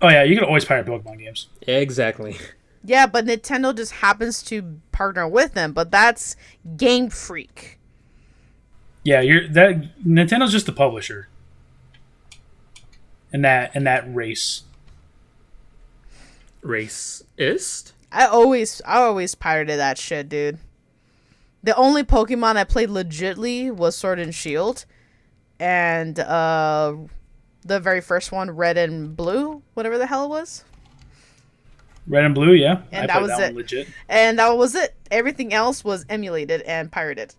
Oh yeah, you can always pirate Pokemon games. Exactly. Yeah, but Nintendo just happens to partner with them, but that's Game Freak. Yeah, Nintendo's just the publisher. In that race. Racist? I always pirated that shit, dude. The only Pokemon I played legitly was Sword and Shield, and the very first one, Red and Blue, whatever the hell it was. Red and Blue, yeah. And I that played was that it. one legit. And that was it. Everything else was emulated and pirated.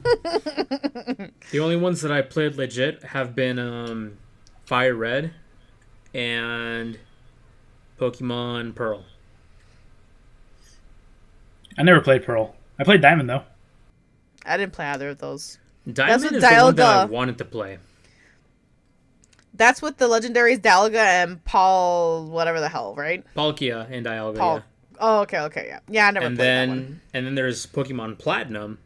The only ones that I played legit have been Fire Red and Pokemon Pearl. I never played Pearl. I played Diamond though. I didn't play either of those. Diamond what is the one that I Dialga- wanted to play. That's with the legendaries Dialga and Paul, whatever the hell, right? Palkia and Dialga, Paul. yeah. Oh, okay, yeah. Yeah, I never And played that one. then there's Pokemon Platinum,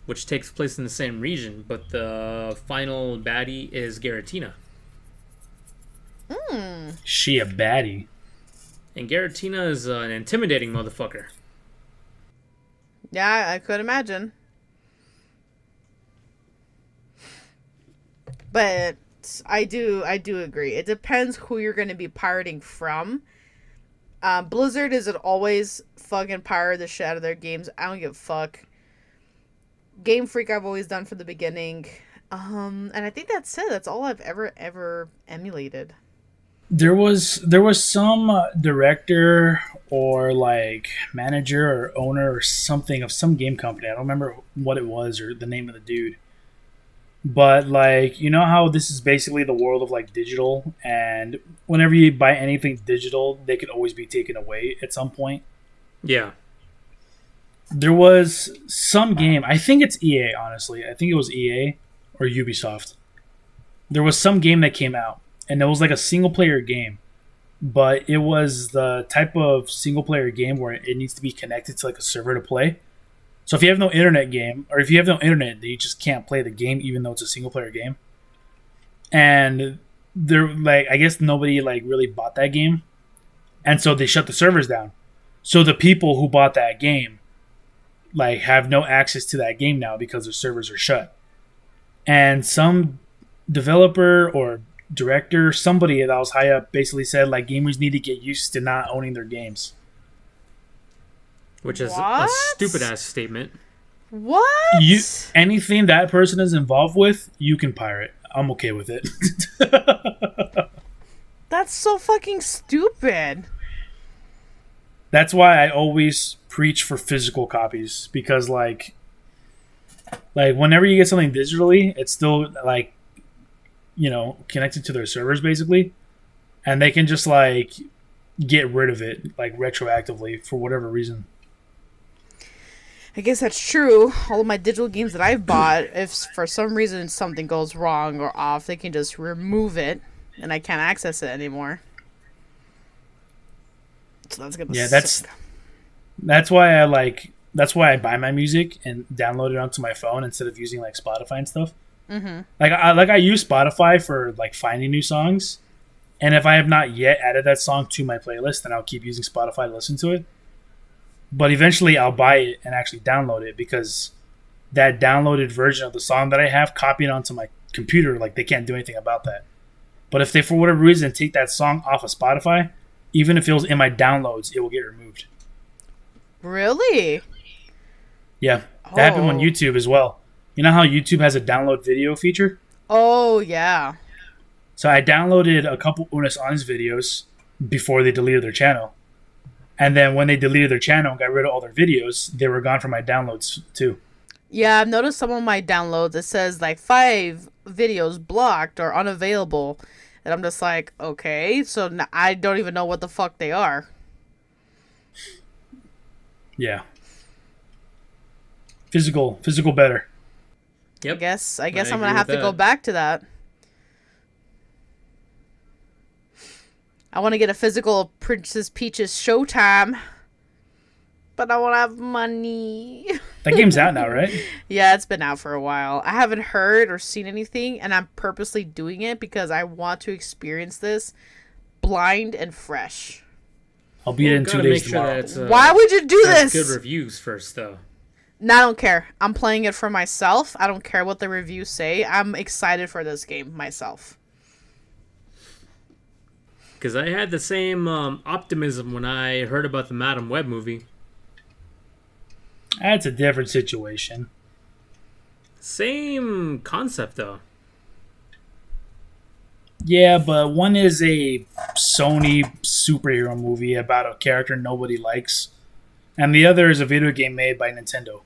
which takes place in the same region, but the final baddie is Giratina. She a baddie. And Giratina is an intimidating motherfucker. Yeah, I could imagine. But I do agree. It depends who you're going to be pirating from. Blizzard is always fucking pirate the shit out of their games. I don't give a fuck. Game Freak I've always done from the beginning. And I think that's it. That's all I've ever emulated. There was some director or like manager or owner or something of some game company. I don't remember what it was or the name of the dude. But like, you know how this is basically the world of like digital, and whenever you buy anything digital, they could always be taken away at some point. Yeah. There was some game, I think it's EA, honestly. I think it was EA or Ubisoft. There was some game that came out, and it was like a single player game, but it was the type of single player game where it needs to be connected to like a server to play. So if you have no internet game, or if you have no internet, you just can't play the game, even though it's a single player game. And they're like, I guess nobody like really bought that game, and so they shut the servers down. So the people who bought that game like have no access to that game now because their servers are shut. And some developer or director, somebody that was high up, basically said like gamers need to get used to not owning their games. Which is a What? stupid ass statement. What? Anything that person is involved with, you can pirate. I'm okay with it. That's so fucking stupid. That's why I always preach for physical copies, because like whenever you get something digitally, it's still like, you know, connected to their servers basically, and they can just like get rid of it like retroactively for whatever reason. I guess that's true. All of my digital games that I've bought, if for some reason something goes wrong or off, they can just remove it, and I can't access it anymore. So that's gonna suck. That's why I buy my music and download it onto my phone instead of using like Spotify and stuff. Mm-hmm. I use Spotify for like finding new songs, and if I have not yet added that song to my playlist, then I'll keep using Spotify to listen to it. But eventually I'll buy it and actually download it, because that downloaded version of the song that I have copied onto my computer, like they can't do anything about that. But if they for whatever reason take that song off of Spotify, even if it was in my downloads, it will get removed. Really? Yeah, that happened on Oh. YouTube as well. You know how YouTube has a download video feature? Oh, yeah. So I downloaded a couple Unis Honest videos before they deleted their channel. And then when they deleted their channel and got rid of all their videos, they were gone from my downloads too. Yeah, I've noticed some of my downloads, it says like 5 videos blocked or unavailable. And I'm just like, okay, so I don't even know what the fuck they are. Yeah. Physical better. Yep. I guess I I'm gonna agree have with to go that. back to that. I want to get a physical Princess Peach's Showtime, but I won't have money. That game's out now, right? Yeah, it's been out for a while. I haven't heard or seen anything, and I'm purposely doing it because I want to experience this blind and fresh. I'll beat it in 2 Gotta days make sure tomorrow. that it's, Why would you do has this? good reviews first, though. No, I don't care. I'm playing it for myself. I don't care what the reviews say. I'm excited for this game myself. Because I had the same optimism when I heard about the Madam Web movie. That's a different situation. Same concept, though. Yeah, but one is a Sony superhero movie about a character nobody likes, and the other is a video game made by Nintendo.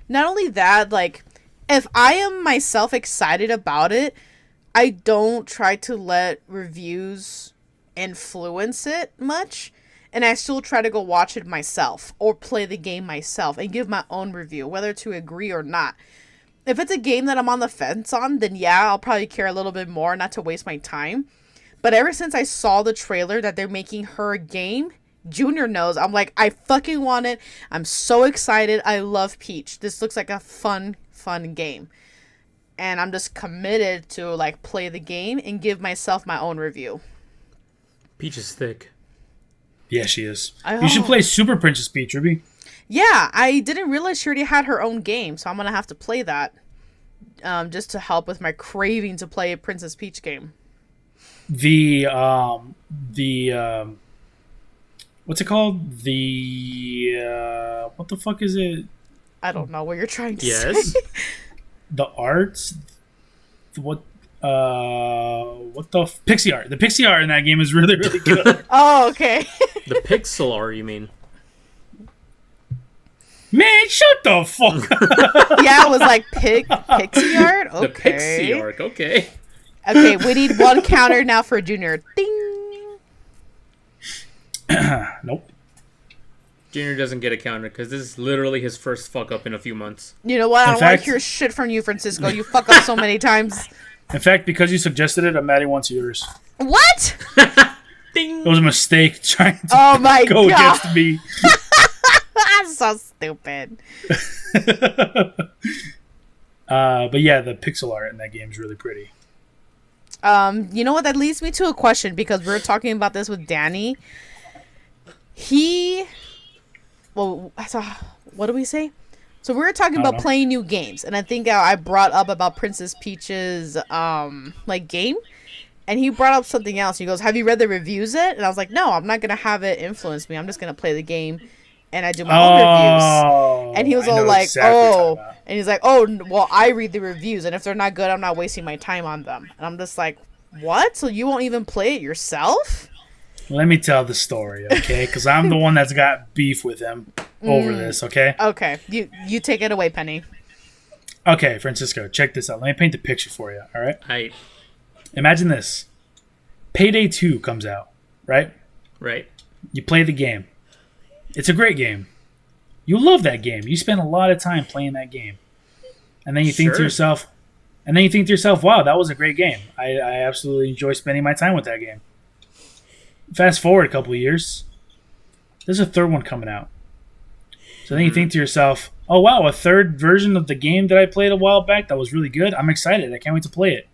Not only that, like, if I am myself excited about it, I don't try to let reviews influence it much, and I still try to go watch it myself or play the game myself and give my own review, whether to agree or not. If it's a game that I'm on the fence on, then yeah, I'll probably care a little bit more, not to waste my time. But ever since I saw the trailer that they're making her a game, Junior knows, I'm like, I fucking want it. I'm so excited. I love Peach. This looks like a fun game. And I'm just committed to like play the game and give myself my own review. Peach is thick. Yeah, she is. I You should hope. play Super Princess Peach, Ruby. Yeah, I didn't realize she already had her own game, so I'm gonna have to play that. Just to help with my craving to play a Princess Peach game. The what's it called? What the fuck is it? I don't know what you're trying to Yes. say. the arts, what the pixie art? The pixie art in that game is really really good. Oh, okay. The pixel art, you mean? Man, shut the fuck up. Yeah, it was like pixie art. Okay. The pixie art, okay. Okay, we need one counter now for Junior. Ding. Nope. Junior doesn't get a counter because this is literally his first fuck up in a few months. You know what? I In don't want fact- to hear shit from you, Francisco. You fuck up so many times. In fact, because you suggested it, I'm adding one to yours. What? Ding! It was a mistake trying to Oh my go god. against me. That's so stupid. But yeah, the pixel art in that game is really pretty. You know what? That leads me to a question because we were talking about this with Danny. What do we say? So we were talking I don't about know. playing new games, and I think I brought up about Princess Peach's like game, and he brought up something else. He goes, "Have you read the reviews yet?" And I was like, "No, I'm not gonna have it influence me. I'm just gonna play the game, and I do my own reviews." Oh, And he was I all know like, exactly what you're talking about. and he's like, "Oh, well, I read the reviews, and if they're not good, I'm not wasting my time on them." And I'm just like, "What? So you won't even play it yourself?" Let me tell the story, okay? Because I'm the one that's got beef with him over this, okay? Okay, you take it away, Penny. Okay, Francisco, check this out. Let me paint the picture for you, all right? I Imagine this. Payday 2 comes out, right? right. You play the game. It's a great game. You love that game. You spend a lot of time playing that game. And then you think to Sure. yourself, wow, that was a great game. I absolutely enjoy spending my time with that game. Fast forward a couple of years, there's a third one coming out. So then you think to yourself, oh wow, a third version of the game that I played a while back that was really good. I'm excited. I can't wait to play it.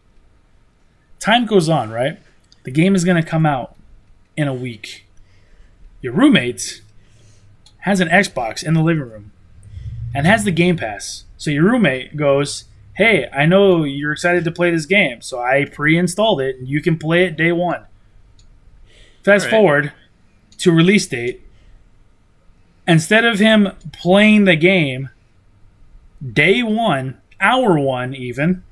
Time goes on, right? The game is going to come out in a week. Your roommate has an Xbox in the living room and has the Game Pass. So your roommate goes, hey, I know you're excited to play this game, so I pre-installed it and you can play it day one. Fast Right. forward to release date. Instead of him playing the game day one, hour one even,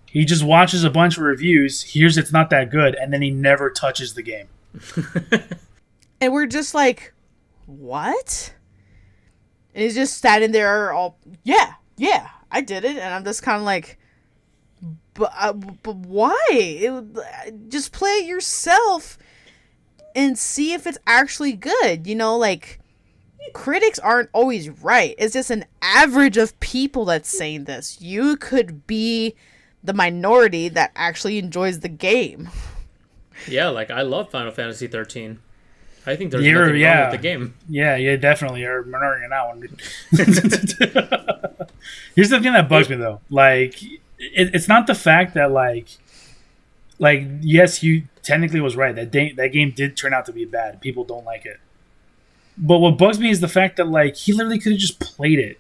he just watches a bunch of reviews, hears it's not that good, and then he never touches the game. And we're just like, what? And he's just standing there all, yeah, I did it. And I'm just kind of like, but why? Just play it yourself and see if it's actually good. You know, like, critics aren't always right. It's just an average of people that's saying this. You could be the minority that actually enjoys the game. Yeah, like I love Final Fantasy 13. I think there's You're- nothing yeah. wrong with the game. Yeah, definitely. You're minority in that one. Here's the thing that bugs me, though. Like, it's not the fact that, like, yes, you technically was right. That game did turn out to be bad. People don't like it. But what bugs me is the fact that, like, he literally could have just played it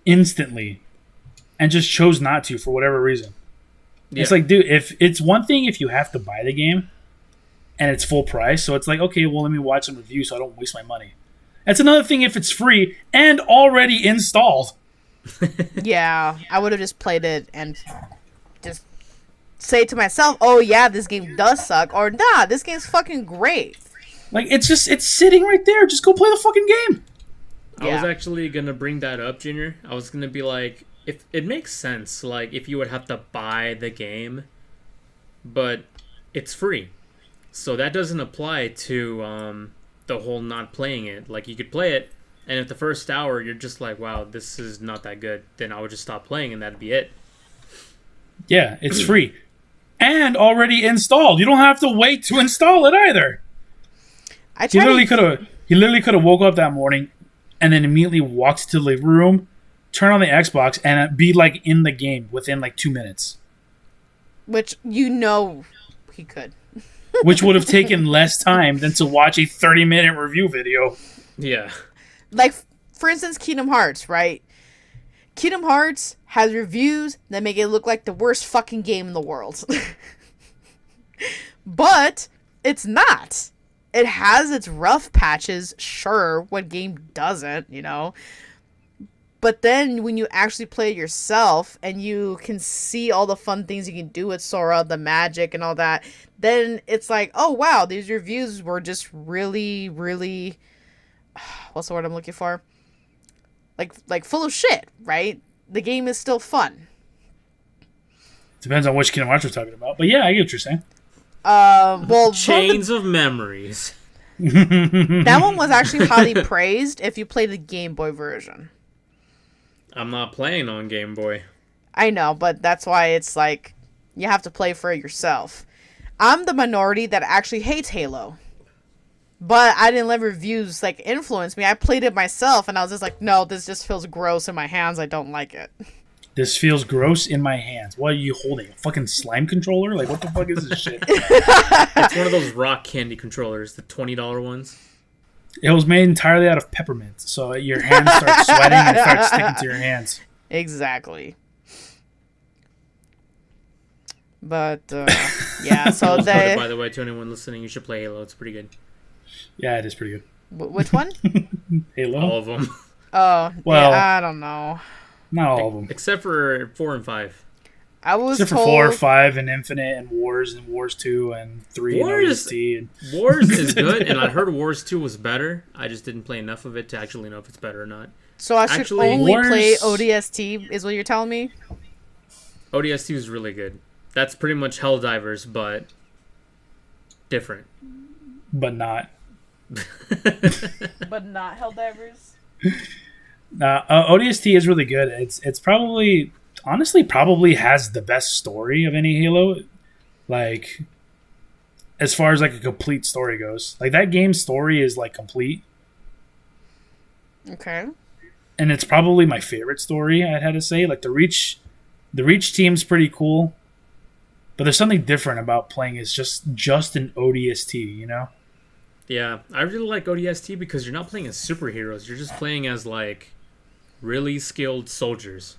instantly and just chose not to for whatever reason. Yeah. It's like, dude, if it's one thing if you have to buy the game and it's full price, so it's like, okay, well, let me watch some reviews so I don't waste my money. That's another thing if it's free and already installed. Yeah, I would have just played it and just say to myself, oh yeah, this game does suck, or nah, this game's fucking great. Like, it's sitting right there. Just go play the fucking game. I was Yeah. actually gonna bring that up, Junior. I was gonna be like, if it makes sense, like if you would have to buy the game, but it's free, so that doesn't apply to the whole not playing it. Like you could play it, and if the first hour you're just like, wow, this is not that good, then I would just stop playing and that'd be it. Yeah, it's free and already installed. You don't have to wait to install it either. I He tried literally to, could have woke up that morning and then immediately walked to the living room, turn on the Xbox, and be like in the game within like 2 minutes, which you know he could. which would have taken less time than to watch a 30-minute review video. Yeah. Like, for instance, Kingdom Hearts, right? Kingdom Hearts has reviews that make it look like the worst fucking game in the world. But it's not. It has its rough patches, sure. What game doesn't, you know? But then when you actually play it yourself and you can see all the fun things you can do with Sora, the magic and all that, then it's like, oh wow, these reviews were just really, really, what's the word I'm looking for? Like full of shit, right? The game is still fun. Depends on which Kingdom Hearts we're talking about. But yeah, I get what you're saying. Well, Chains of Memories. that one was actually highly praised if you play the Game Boy version. I'm not playing on Game Boy. I know, but that's why it's like you have to play for it yourself. I'm the minority that actually hates Halo. But I didn't let reviews like influence me. I played it myself and I was just like, no, this just feels gross in my hands. I don't like it. This feels gross in my hands. What are you holding? A fucking slime controller? Like, what the fuck is this shit? It's one of those rock candy controllers, the $20 ones. It was made entirely out of peppermint, so your hands start sweating and start sticking to your hands. Exactly. But, yeah, so they... By the way, to anyone listening, you should play Halo. It's pretty good. Yeah, it is pretty good. Which one? Halo? All of them. Oh, Well, yeah, I don't know. Not all of them. Except for 4 and 5. I was Except for told... 4, 5, and Infinite, and Wars 2, and 3, Wars- and ODST. And... Wars is good, and I heard Wars 2 was better. I just didn't play enough of it to actually know if it's better or not. So I should Actually, only Wars- play ODST, is what you're telling me? ODST is really good. That's pretty much Helldivers, but different. But not. But not Helldivers? ODST is really good. It's probably... Honestly, probably has the best story of any Halo. Like, as far as like a complete story goes. Like, that game's story is like complete. Okay. And it's probably my favorite story, I'd have to say. Like, the Reach team's pretty cool. But there's something different about playing as just an ODST, you know? Yeah, I really like ODST because you're not playing as superheroes. You're just playing as, like, really skilled soldiers.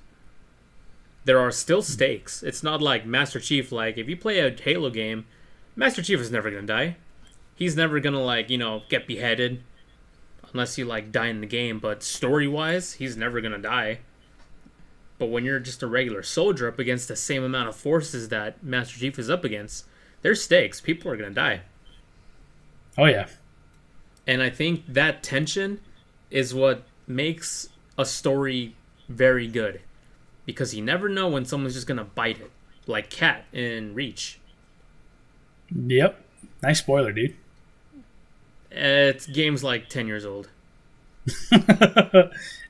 There are still stakes. It's not like Master Chief. Like, if you play a Halo game, Master Chief is never going to die. He's never going to, like, you know, get beheaded. Unless you, like, die in the game. But story-wise, he's never going to die. But when you're just a regular soldier up against the same amount of forces that Master Chief is up against, there's stakes. People are going to die. Oh, yeah. And I think that tension is what makes a story very good. Because you never know when someone's just going to bite it. Like Cat in Reach. Yep. Nice spoiler, dude. It's game's like 10 years old.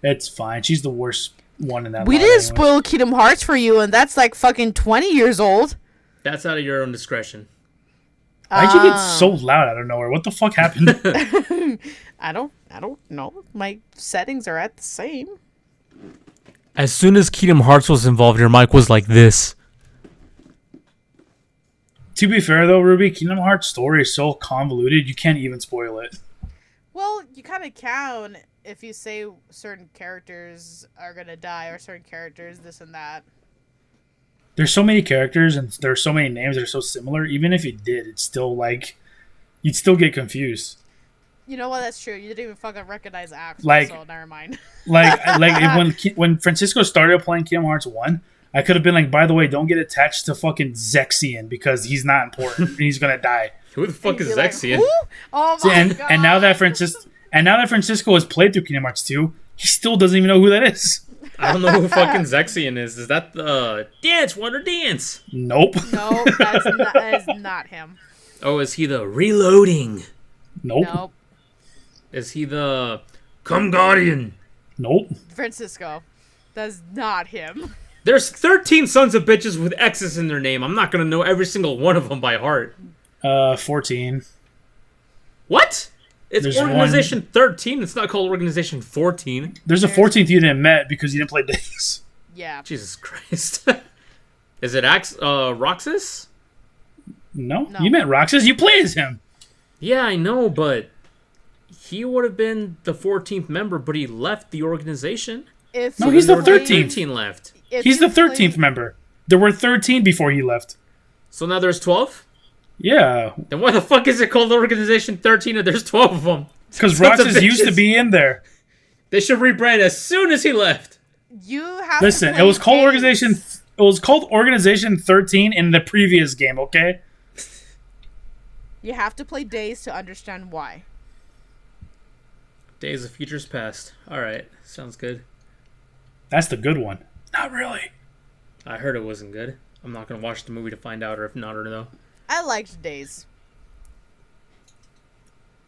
It's fine. She's the worst one in that We lot didn't anyway. spoil Kingdom Hearts for you, and that's like fucking 20 years old. That's out of your own discretion. Why'd you get so loud out of nowhere? What the fuck happened? I don't know. My settings are at the same. As soon as Kingdom Hearts was involved, your mic was like this. To be fair, though, Ruby, Kingdom Hearts' story is so convoluted, you can't even spoil it. Well, you kind of count if you say certain characters are gonna die or certain characters this and that. There's so many characters and there's so many names that are so similar. Even if you did, it's still like... You'd still get confused. You know what? That's true. You didn't even fucking recognize Axel, Like- so never mind. When Francisco started playing Kingdom Hearts 1, I could have been like, by the way, don't get attached to fucking Zexion because he's not important and he's gonna die. Who the fuck is You'd be like, Zexion? "Who? Oh my And god! and now that Francisco has played through Kingdom Hearts 2, he still doesn't even know who that is. I don't know who fucking Zexion is. Is that the Dance Wonder Dance? Nope. No, that is not him. Oh, is he the Reloading? Nope. Nope. Is he the Come Guardian? Nope. Francisco. That's not him. There's 13 sons of bitches with X's in their name. I'm not gonna know every single one of them by heart. 14. What? It's There's Organization 13. It's not called Organization 14. There's a 14th you didn't met because you didn't play Days. Yeah. Jesus Christ. Is it Roxas? No? No. You met Roxas? You play as him. Yeah, I know, but he would have been the 14th member, but he left the organization. If No, you he's the play- 13th. 13 left. if He's you the 13th play- member. There were 13 before he left. So now there's 12? Yeah. Then why the fuck is it called Organization 13 if there's 12 of them? Because Sons of Roxas used to bitches. be in there. They should rebrand as soon as he left. You have Listen, to it was called days. Organization. It was called Organization 13 in the previous game. Okay. You have to play Days to understand why. Days of Futures Past. All right, sounds good. That's the good one. Not really. I heard it wasn't good. I'm not gonna watch the movie to find out, or if not, or no. I liked Days.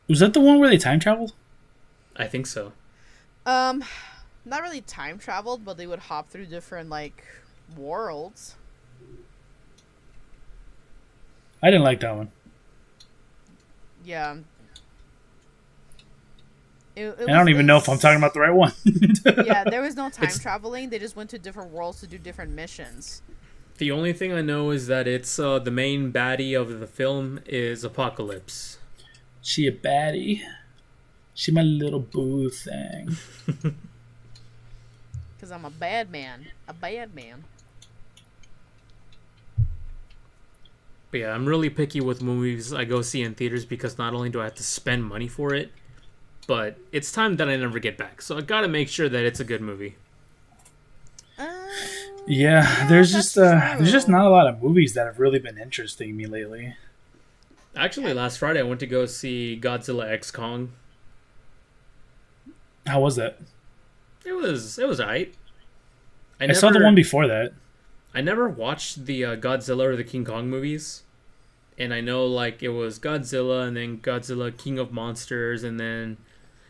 Was that the one where they time traveled? I think so. Not really time traveled, but they would hop through different like worlds. I didn't like that one. Yeah. I don't even know if I'm talking about the right one. Yeah, there was no time It's- traveling. They just went to different worlds to do different missions. The only thing I know is that it's the main baddie of the film is Apocalypse. She a baddie. She my little boo thing. Because I'm a bad man. A bad man. But yeah, I'm really picky with movies I go see in theaters because not only do I have to spend money for it, but it's time that I never get back. So I gotta make sure that it's a good movie. Yeah, there's that's just true. not a lot of movies that have really been interesting me lately. Actually, last Friday I went to go see Godzilla X Kong. How was that? It was alright. I saw the one before that. I never watched the Godzilla or the King Kong movies, and I know like it was Godzilla and then Godzilla King of Monsters and then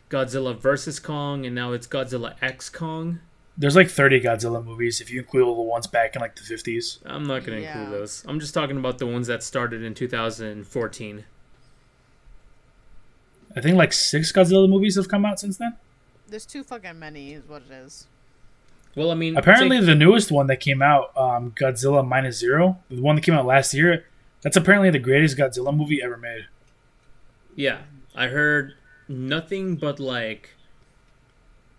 Godzilla versus Kong, and now it's Godzilla X Kong. There's like 30 Godzilla movies if you include all the ones back in like the 50s. I'm not gonna Yeah. include those. I'm just talking about the ones that started in 2014. I think like 6 Godzilla movies have come out since then. There's too fucking many, is what it is. Well, I mean, Apparently, the newest one that came out, Godzilla Minus Zero, the one that came out last year, that's apparently the greatest Godzilla movie ever made. yeah, I heard nothing but like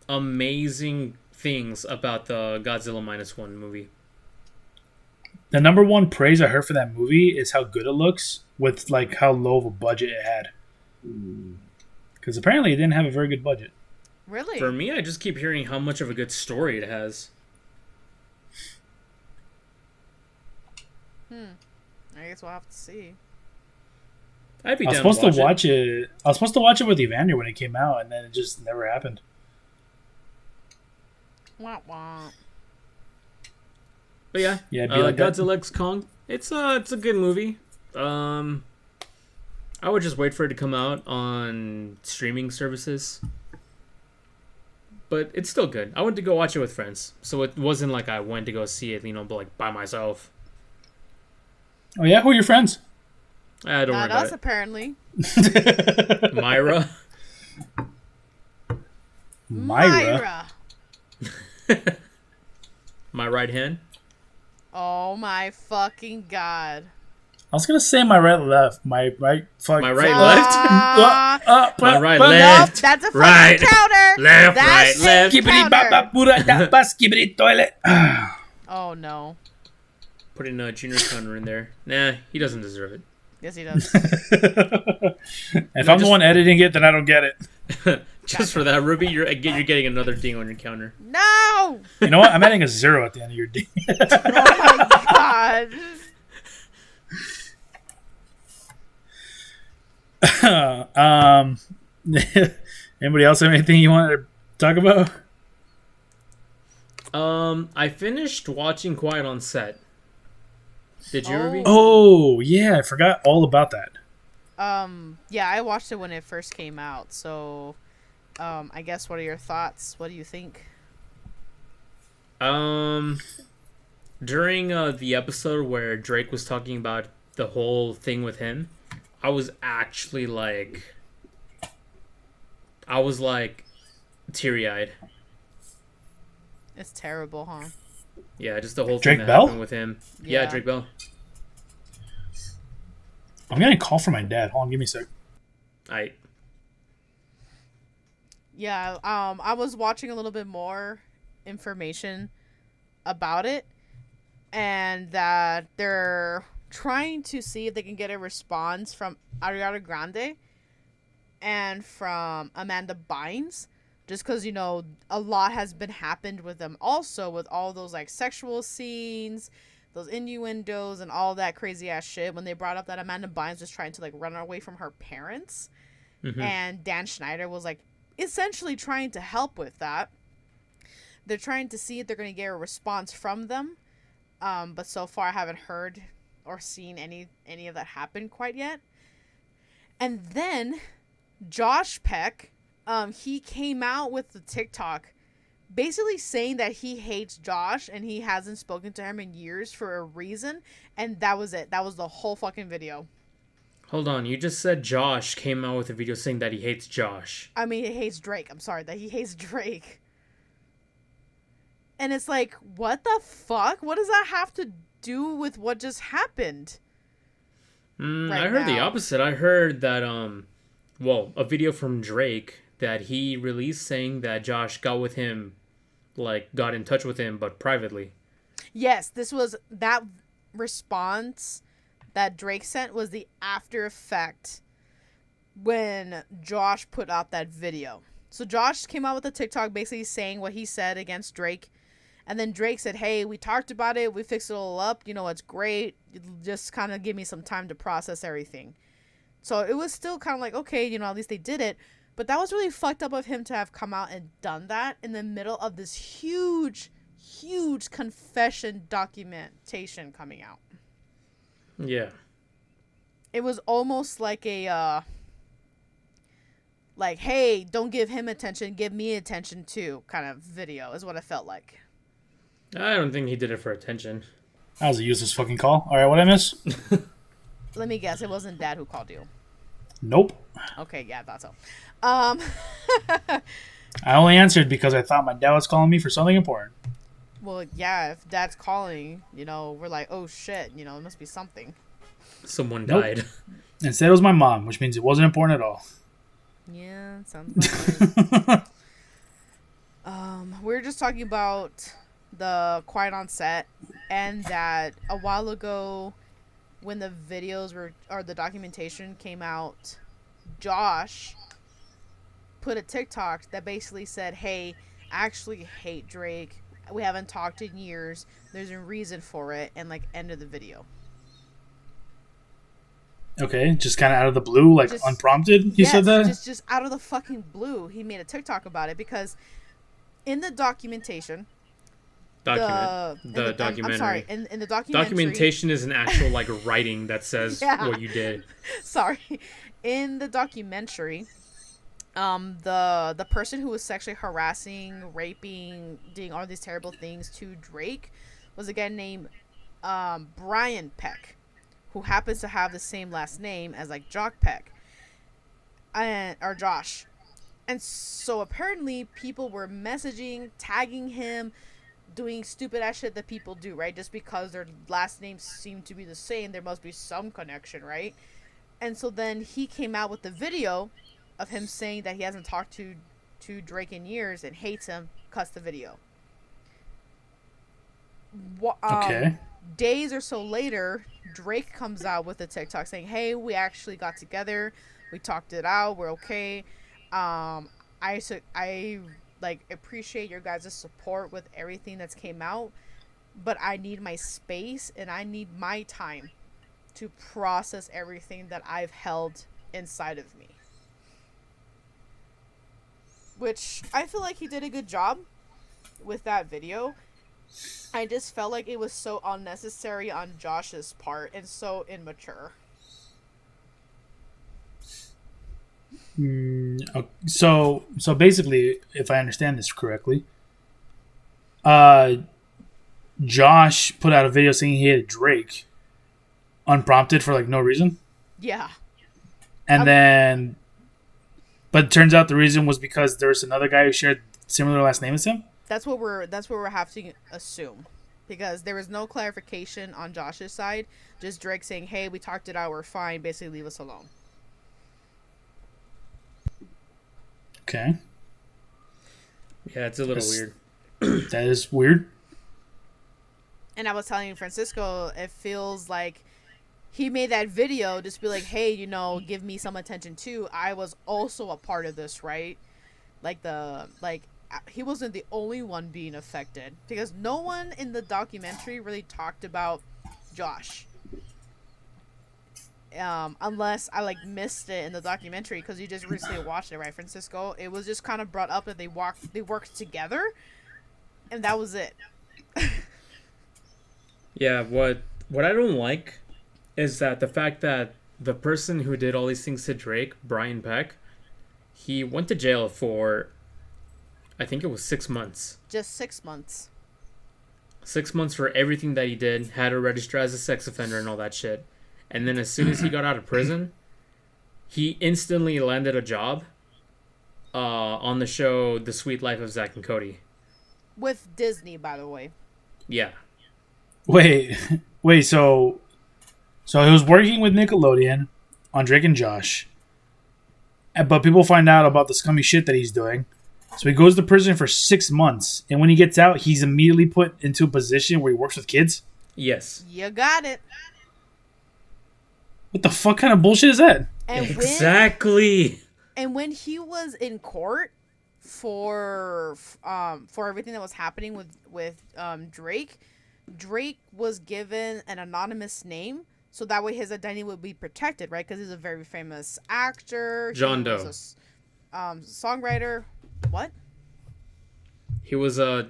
amazing things about the Godzilla Minus One movie. The number one praise I heard for that movie is how good it looks with like how low of a budget it had. Because apparently it didn't have a very good budget. Really? For me, I just keep hearing how much of a good story it has. I guess we'll have to see. I'd be I was down supposed to watch watch it. I was supposed to watch it with Evander when it came out, and then it just never happened. Wah wah. But yeah, Yeah, it'd be like that. Godzilla X Kong. It's a good movie. I would just wait for it to come out on streaming services. But it's still good. I went to go watch it with friends, so it wasn't like I went to go see it, but like by myself. Oh yeah, who are your friends? I don't Not worry us, about apparently. it. Myra. Myra. My right hand. Oh my fucking god. I was gonna say my right left. My right fuck. My right left. My right Nope, left. that's a fucking Right. counter. Left, That's right, left. a Skibbity counter. bop bop booda da ba skibbity toilet. Oh no. Putting a junior counter in there. Nah, he doesn't deserve it. Yes, he does. If I'm the one editing it, then I don't get it. Just for that, Ruby, you're getting another ding on your counter. No! You know what? I'm adding a 0 at the end of your day. Oh my god. Anybody else have anything you want to talk about? I finished watching Quiet on Set. Did you, Ruby? Oh yeah, I forgot all about that. Yeah, I watched it when it first came out, so I guess what are your thoughts? What do you think? During the episode where Drake was talking about the whole thing with him, I was actually like teary-eyed. It's terrible, huh? Yeah, just the whole Drake thing that Bell? happened with him. Yeah, Yeah. Drake Bell. I'm getting a call from my dad. Hold on, give me a sec. Yeah, I was watching a little bit more information about it, and that they're trying to see if they can get a response from Ariana Grande and from Amanda Bynes just because a lot has been happened with them also, with all those like sexual scenes, those innuendos and all that crazy ass shit. When they brought up that Amanda Bynes was trying to like run away from her parents, and Dan Schneider was like essentially trying to help with that. They're trying to see if they're going to get a response from them, but so far I haven't heard or seen any of that happen quite yet. And then Josh Peck, he came out with the TikTok basically saying that he hates Josh and he hasn't spoken to him in years for a reason, and that was it. That was the whole fucking video. Hold on, you just said Josh came out with a video saying that he hates Josh. I mean, he hates Drake. I'm sorry, that he hates Drake. And it's like, what the fuck? What does that have to do with what just happened? I heard the opposite. I heard that, a video from Drake that he released saying that Josh got in touch with him, but privately. Yes, this was that response that Drake sent was the after effect when Josh put out that video. So Josh came out with a TikTok basically saying what he said against Drake. And then Drake said, hey, we talked about it. We fixed it all up. It's great. Just kind of give me some time to process everything. So it was still kind of like, okay, at least they did it. But that was really fucked up of him to have come out and done that in the middle of this huge, huge confession documentation coming out. Yeah. It was almost like a, hey, don't give him attention, give me attention too kind of video is what it felt like. I don't think he did it for attention. That was a useless fucking call. All right, what'd I miss? Let me guess, it wasn't Dad who called you. Nope. Okay, yeah, I thought so. I only answered because I thought my dad was calling me for something important. Well, yeah, if Dad's calling, we're like, oh shit, it must be something. Someone Nope. died. Instead, it was my mom, which means it wasn't important at all. Yeah, sounds like we're just talking about the Quiet on Set, and that a while ago when the videos or the documentation came out, Josh put a TikTok that basically said, hey, I actually hate Drake. We haven't talked in years. There's a reason for it, and end of the video. Okay, just kind of out of the blue, just, unprompted, he said that? Just out of the fucking blue, he made a TikTok about it because in the documentation... The documentary. I'm sorry, in the documentary... Documentation is an actual, writing that says what you did. Sorry. In the documentary, the person who was sexually harassing, raping, doing all these terrible things to Drake was a guy named Brian Peck, who happens to have the same last name as Jock Peck or Josh. And so apparently people were messaging, tagging him, doing stupid ass shit that people do, right? Just because their last names seem to be the same, there must be some connection, right? And so then he came out with the video of him saying that he hasn't talked to Drake in years and hates him, cuts the video. Okay. Days or so later, Drake comes out with a TikTok saying, hey, we actually got together, we talked it out, we're okay. I appreciate your guys' support with everything that's came out, but I need my space and I need my time to process everything that I've held inside of me. Which I feel like he did a good job with that video. I just felt like it was so unnecessary on Josh's part and so immature. So basically, if I understand this correctly, Josh put out a video saying he hated Drake, unprompted for no reason. Yeah. And but it turns out the reason was because there's another guy who shared similar last name as him. That's what we're having to assume, because there was no clarification on Josh's side. Just Drake saying, "Hey, we talked it out. We're fine. Basically, leave us alone." Okay. Yeah, it's a little weird. That is weird. And I was telling Francisco, it feels like he made that video just be like, hey, give me some attention too. I was also a part of this, right? he wasn't the only one being affected, because no one in the documentary really talked about Josh. Unless I like missed it in the documentary, because you just recently watched it, right, Francisco? It was just kind of brought up that they worked together, and that was it. Yeah, what I don't like is that the fact that the person who did all these things to Drake, Brian Peck, he went to jail for, I think it was 6 months. Just 6 months. 6 months for everything that he did, had to register as a sex offender and all that shit. And then as soon as he got out of prison, he instantly landed a job on the show The Sweet Life of Zack and Cody. With Disney, by the way. Yeah. Wait, so he was working with Nickelodeon on Drake and Josh, but people find out about the scummy shit that he's doing. So he goes to prison for 6 months, and when he gets out, he's immediately put into a position where he works with kids? Yes. You got it. What the fuck kind of bullshit is that? And Exactly. when he was in court for everything that was happening with Drake was given an anonymous name, so that way his identity would be protected, right? Because he's a very famous actor. John Doe. Songwriter. What? He was a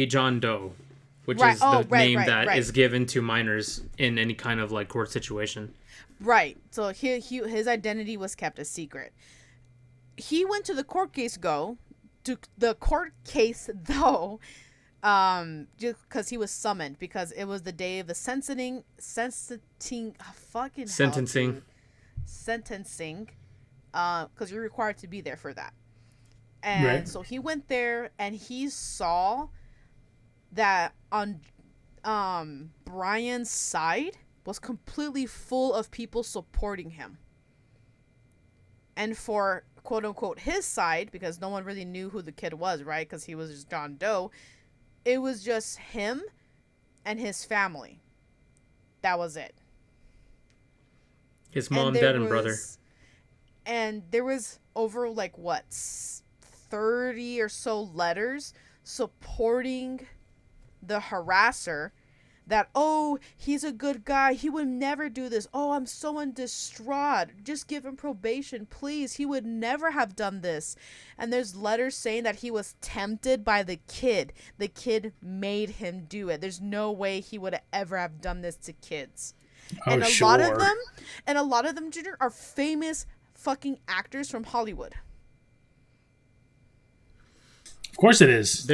John Doe, which Right. is the Oh, right, name right, that right. is given to minors in any kind of like court situation. Right. So his identity was kept a secret. He went to the court case though, just because he was summoned, because it was the day of the sentencing, because you're required to be there for that. And Right. so he went there, and he saw that on Brian's side was completely full of people supporting him. And for quote unquote his side, because no one really knew who the kid was, right? Because he was just John Doe. It was just him and his family. That was it. His mom, there dad, and brother. And there was over 30 or so letters supporting the harasser, that, oh, he's a good guy, he would never do this, oh, I'm so distraught, just give him probation, please, he would never have done this. And there's letters saying that he was tempted by the kid made him do it, there's no way he would ever have done this to kids. Oh, and a sure. lot of them, Junior, are famous fucking actors from Hollywood. Of course it is.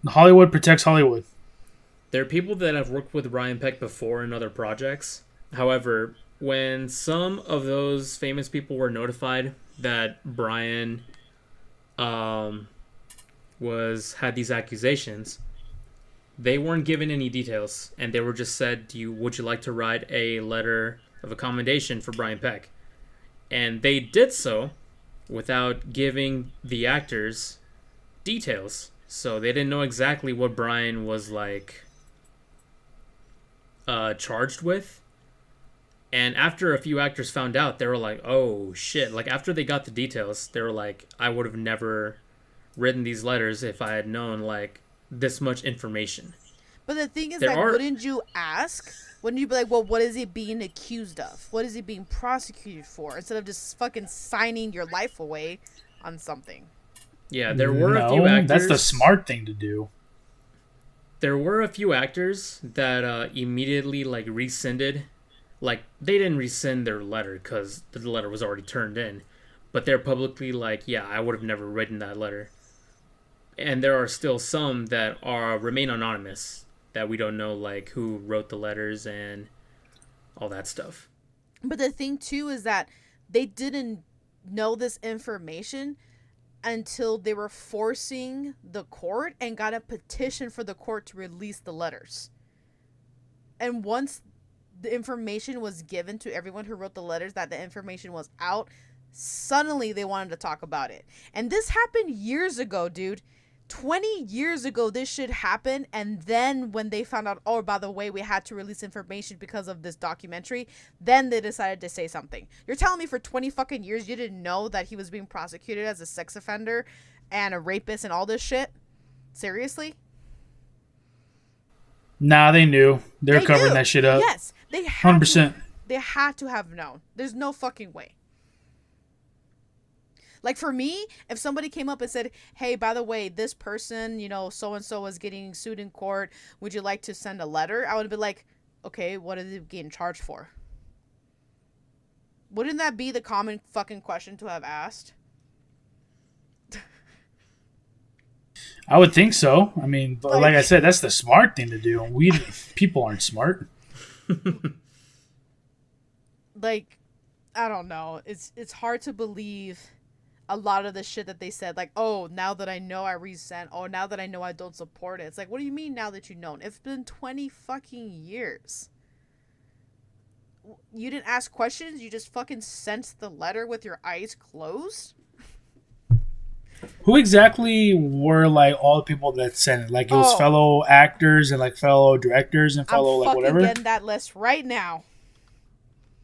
Hollywood protects Hollywood. There are people that have worked with Brian Peck before in other projects. However, when some of those famous people were notified that Brian had these accusations, they weren't given any details, and they were just said, would you like to write a letter of accommodation for Brian Peck? And they did so without giving the actors details. So they didn't know exactly what Brian was charged with. And after a few actors found out, they were like, oh shit. After they got the details, they were like, I would have never written these letters if I had known this much information. But the thing is, wouldn't you ask? Wouldn't you be like, well, what is he being accused of? What is he being prosecuted for? Instead of just fucking signing your life away on something. Yeah, there were a few actors. That's the smart thing to do. There were a few actors that immediately rescinded. They didn't rescind their letter because the letter was already turned in. But they're publicly yeah, I would have never written that letter. And there are still some that remain anonymous, that we don't know who wrote the letters and all that stuff. But the thing too is that they didn't know this information until they were forcing the court and got a petition for the court to release the letters. And once the information was given to everyone who wrote the letters, that the information was out, suddenly they wanted to talk about it. And this happened years ago, dude. 20 years ago this shit happened, and then when they found out, oh, by the way, we had to release information because of this documentary, then they decided to say something. You're telling me for 20 fucking years you didn't know that he was being prosecuted as a sex offender and a rapist and all this shit? Seriously? Nah, they knew. They're covering knew. that shit up. Yes, they had 100%. They had to have known. There's no fucking way. Like, for me, if somebody came up and said, hey, by the way, this person, you know, so-and-so is getting sued in court. Would you like to send a letter? I would be like, okay, what are they getting charged for? Wouldn't that be the common fucking question to have asked? I would think so. I mean, like I said, that's the smart thing to do. People aren't smart. Like, I don't know. It's hard to believe a lot of the shit that they said, like, oh, now that I know I resent, oh, now that I know I don't support it. It's like, what do you mean now that you've known? It's been 20 fucking years. You didn't ask questions? You just fucking sent the letter with your eyes closed? Who exactly were, like, all the people that sent it? Like, it was fellow actors and, like, fellow directors and fellow, like, whatever? I'm fucking getting that list right now.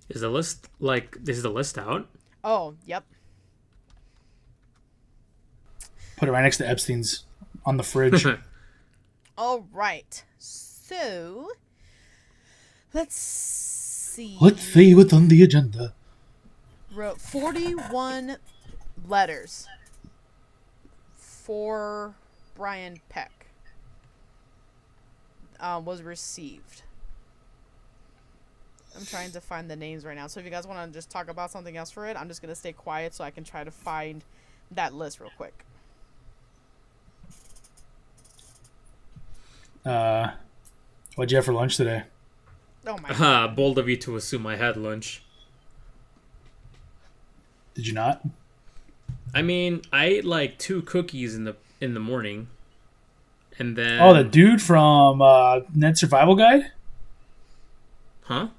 Is the list out? Oh, yep. Put it right next to Epstein's on the fridge. All right. So, let's see. Let's see what's on the agenda. Wrote 41 letters for Brian Peck was received. I'm trying to find the names right now. So if you guys want to just talk about something else for it, I'm just going to stay quiet so I can try to find that list real quick. What'd you have for lunch today? Oh my god. Bold of you to assume I had lunch. Did you not? I mean, I ate like 2 cookies in the morning, and then the dude from Net Survival Guide. Huh?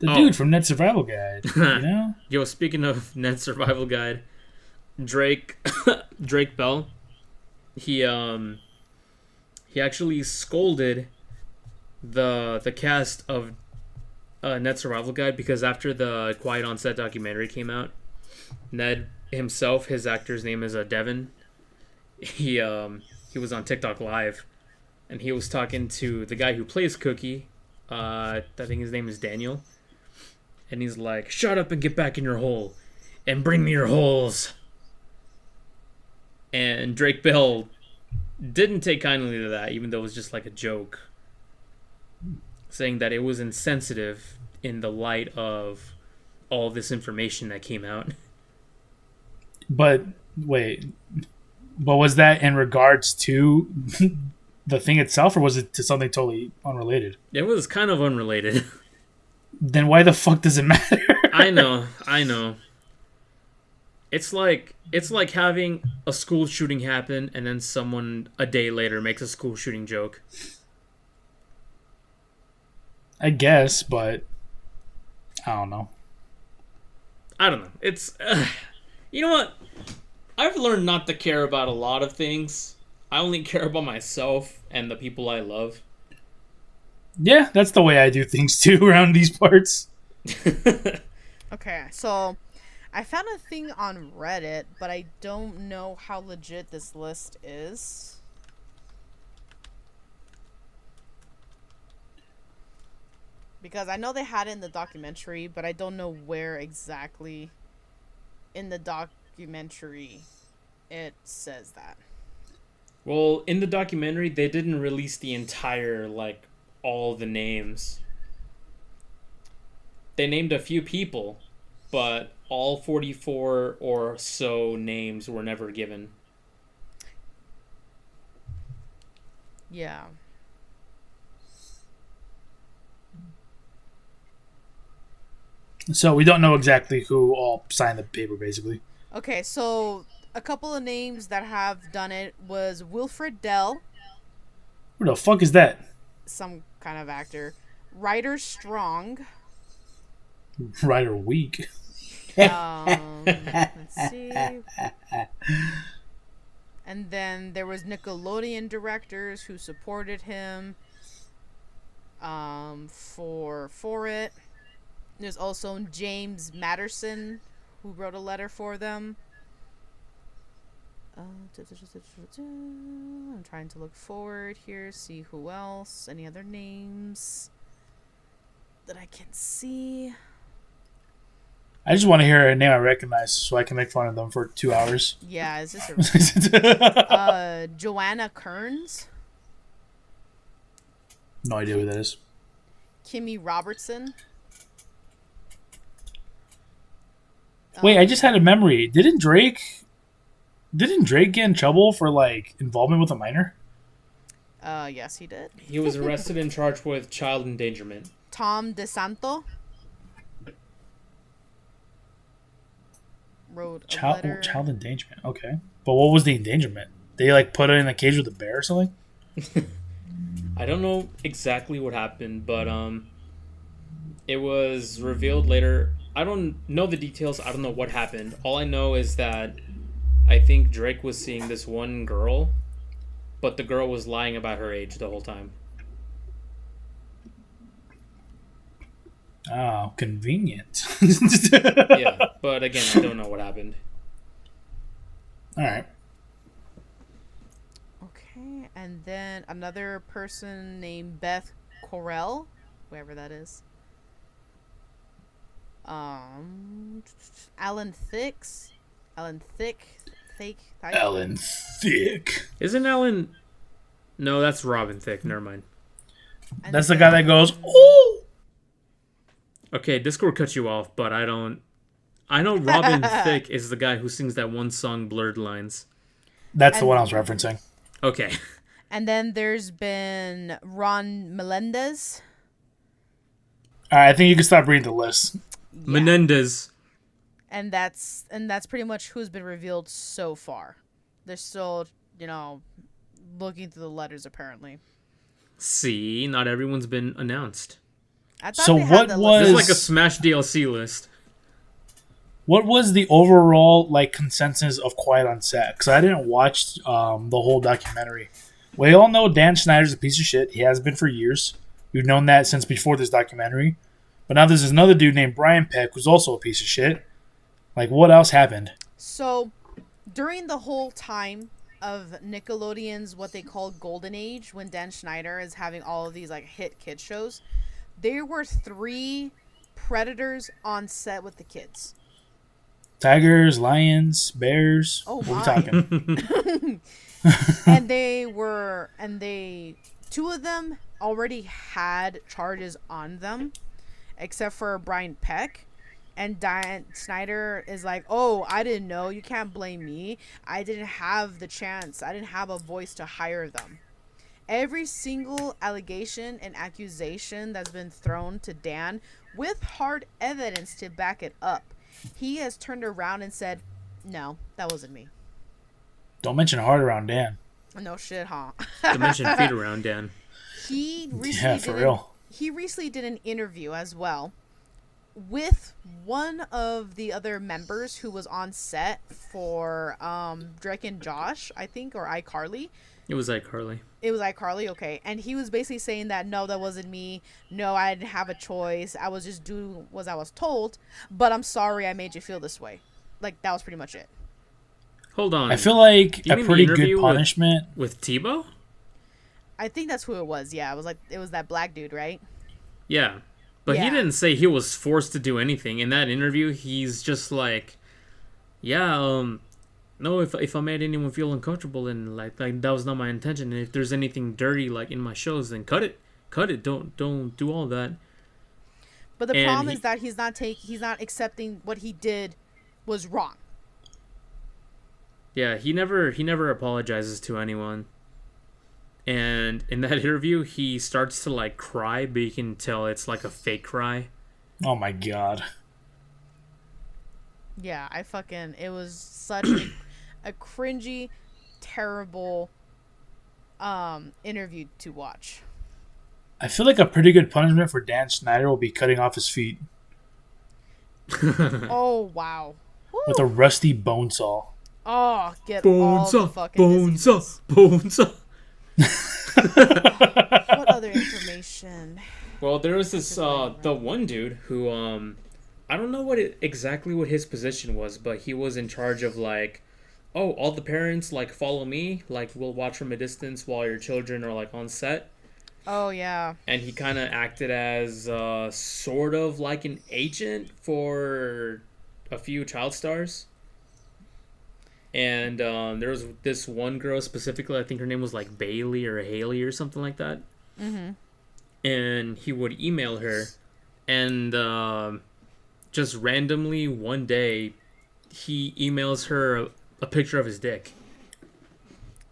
The dude from Net Survival Guide. You know? Yo, speaking of Net Survival Guide, Drake Bell, he actually scolded the cast of Net Survival Guide because after the Quiet on Set documentary came out, Ned himself, his actor's name is Devin. He was on TikTok Live, and he was talking to the guy who plays Cookie. I think his name is Daniel, and he's like, "Shut up and get back in your hole, and bring me your holes." And Drake Bell didn't take kindly to that, even though it was just like a joke, saying that it was insensitive in the light of all this information that came out. But wait, was that in regards to the thing itself, or was it to something totally unrelated? It was kind of unrelated. Then why the fuck does it matter? I know. It's like having a school shooting happen and then someone a day later makes a school shooting joke. I guess, but I don't know. It's you know what? I've learned not to care about a lot of things. I only care about myself and the people I love. Yeah, that's the way I do things too around these parts. Okay, so I found a thing on Reddit, but I don't know how legit this list is. Because I know they had it in the documentary, but I don't know where exactly in the documentary it says that. Well, in the documentary, they didn't release the entire, like, all the names. They named a few people, but all 44 or so names were never given. Yeah. So we don't know exactly who all signed the paper, basically. Okay, so a couple of names that have done it was Wilfred Dell. Who the fuck is that? Some kind of actor. Ryder Strong. Ryder Weak. Let's see. And then there was Nickelodeon directors who supported him for it. There's also James Matterson who wrote a letter for them. I'm trying to look forward here, see who else, any other names that I can see. I just want to hear a name I recognize so I can make fun of them for 2 hours. Yeah, is this a Joanna Kearns? No idea who that is. Kimmy Robertson? Wait, I just had a memory. Didn't Drake get in trouble for like involvement with a minor? Yes, he did. He was arrested and charged with child endangerment. Tom DeSanto wrote a letter. Child endangerment. Okay, but what was the endangerment? They like put it in a cage with a bear or something? I don't know exactly what happened, but it was revealed later. I don't know the details. I don't know what happened. All I know is that I think Drake was seeing this one girl, but the girl was lying about her age the whole time. Oh, convenient. Yeah, but again, I don't know what happened. All right. Okay, and then another person named Beth Correll, whoever that is. Alan Thicke. Alan Thick. Isn't Alan? No, that's Robin Thicke. Never mind. And That's the guy that goes, "Ooh." Okay, Discord cut you off, but I don't. I know Robin Thicke is the guy who sings that one song, Blurred Lines. That's the one I was referencing. Okay. And then there's been Ron Melendez. All right, I think you can stop reading the list. Yeah. Menendez. And that's pretty much who's been revealed so far. They're still, looking through the letters apparently. See, not everyone's been announced. I thought So they had what the was- This list. is like a Smash DLC list. What was the overall like consensus of Quiet on Set? Because I didn't watch the whole documentary. We all know Dan Schneider's a piece of shit. He has been for years. We've known that since before this documentary. But now there's another dude named Brian Peck who's also a piece of shit. Like, what else happened? So, during the whole time of Nickelodeon's what they call Golden Age, when Dan Schneider is having all of these like hit kid shows, there were 3 predators on set with the kids. Tigers, lions, bears. Oh, what are we my. talking? And 2 of them already had charges on them, except for Brian Peck. And Dan Schneider is like, "Oh, I didn't know. You can't blame me. I didn't have the chance. I didn't have a voice to hire them." Every single allegation and accusation that's been thrown to Dan, with hard evidence to back it up, he has turned around and said, "No, that wasn't me." Don't mention hard around Dan. No shit, huh? To mention feet around Dan. He recently Yeah, for real. He recently did an interview as well with one of the other members who was on set for Drake and Josh, I think, or iCarly. It was like Harley. It was iCarly, okay. And he was basically saying that, no, that wasn't me. No, I didn't have a choice. I was just doing what I was told. But I'm sorry I made you feel this way. Like, that was pretty much it. Hold on. I feel like You a mean the pretty interview good with- punishment. With Tebow? I think that's who it was. Yeah, it was that black dude, right? Yeah. But he Yeah. didn't say he was forced to do anything. In that interview, he's just like, yeah, no, if I made anyone feel uncomfortable and like that was not my intention. And if there's anything dirty like in my shows, then cut it. Don't do all that. But the And problem he- is that he's not accepting what he did was wrong. Yeah, he never apologizes to anyone. And in that interview, he starts to like cry, but you can tell it's like a fake cry. Oh my god. Yeah, it was such a cringy, terrible interview to watch. I feel like a pretty good punishment for Dan Schneider will be cutting off his feet Oh, wow. with a rusty bone saw. Oh, get all Bones the up, fucking bones up, diseases. bones up. What other information? Well, there was this Right. the one dude who I don't know exactly what his position was, but he was in charge of like, oh, all the parents like follow me, like we'll watch from a distance while your children are like on set. Oh yeah. And he kind of acted as sort of like an agent for a few child stars. And there was this one girl specifically, I think her name was like Bailey or Haley or something like that. Mm-hmm. And he would email her, and just randomly one day, he emails her a picture of his dick.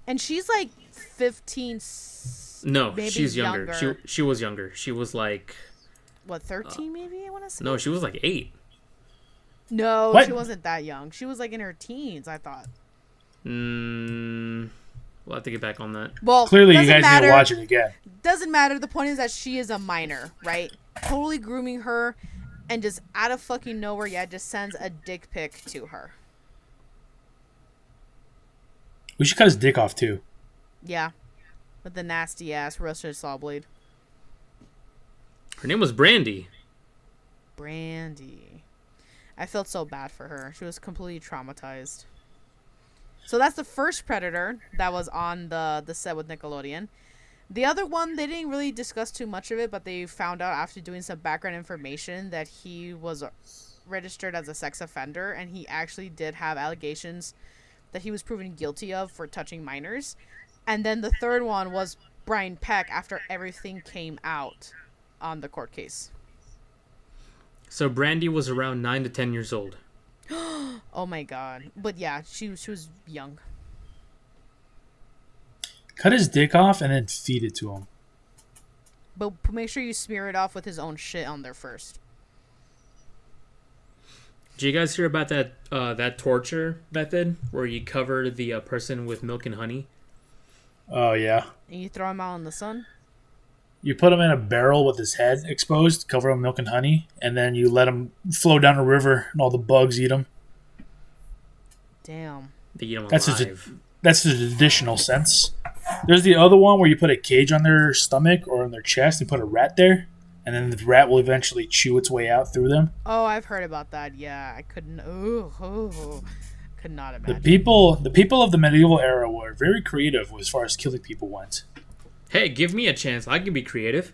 And she's like 15. No, Maybe she's younger. younger. She was younger. She was like, What, 13 maybe? I want to say. no, she was like 8. No, What? she wasn't that young. She was like in her teens, I thought. We'll have to get back on that. Well, Clearly, you doesn't guys need to matter. watch it again. Doesn't matter. The point is that she is a minor, right? Totally grooming her, and just out of fucking nowhere, just sends a dick pic to her. We should cut his dick off too. Yeah, with the nasty ass rusted saw blade. Her name was Brandy. Brandy. I felt so bad for her. She was completely traumatized. So that's the first Predator that was on the set with Nickelodeon. The other one, they didn't really discuss too much of it, but they found out after doing some background information that he was registered as a sex offender, and he actually did have allegations that he was proven guilty of for touching minors. And then the third one was Brian Peck after everything came out on the court case. So Brandy was around 9 to 10 years old. Oh my god. But yeah, she was young. Cut his dick off and then feed it to him. But make sure you smear it off with his own shit on there first. Did you guys hear about that that torture method where you cover the person with milk and honey? Oh yeah. And you throw him out in the sun? You put him in a barrel with his head exposed, cover him in milk and honey, and then you let him flow down a river, and all the bugs eat him. Damn. They eat them That's alive. That's the traditional sense. There's the other one where you put a cage on their stomach or on their chest and put a rat there, and then the rat will eventually chew its way out through them. Oh, I've heard about that. Yeah, I couldn't. Could not The imagine. people of the medieval era were very creative as far as killing people went. Hey, give me a chance. I can be creative.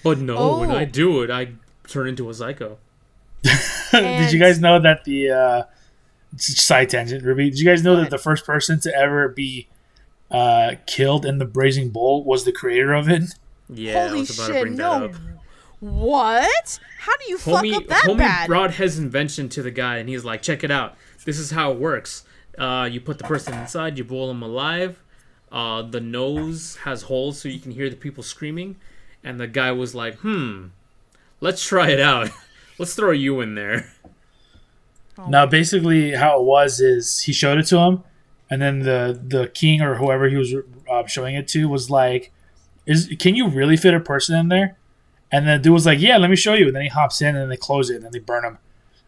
But no, when I Oh. do it, I turn into a psycho. Did you guys know that the side tangent, Ruby? Did you guys know that ahead. the first person to ever be killed in the Brazen Bull was the creator of it? Yeah, I Holy was about to shit! bring that No. up. What? How do you fuck up that homie bad? brought his invention to the guy, and he's like, check it out. This is how it works. You put the person inside, you boil them alive. The nose has holes so you can hear the people screaming. And the guy was like, let's try it out. Let's throw you in there. Now, basically, how it was is he showed it to him, and then the king or whoever he was showing it to was like, can you really fit a person in there? And the dude was like, yeah, let me show you. And then he hops in, and then they close it, and then they burn him.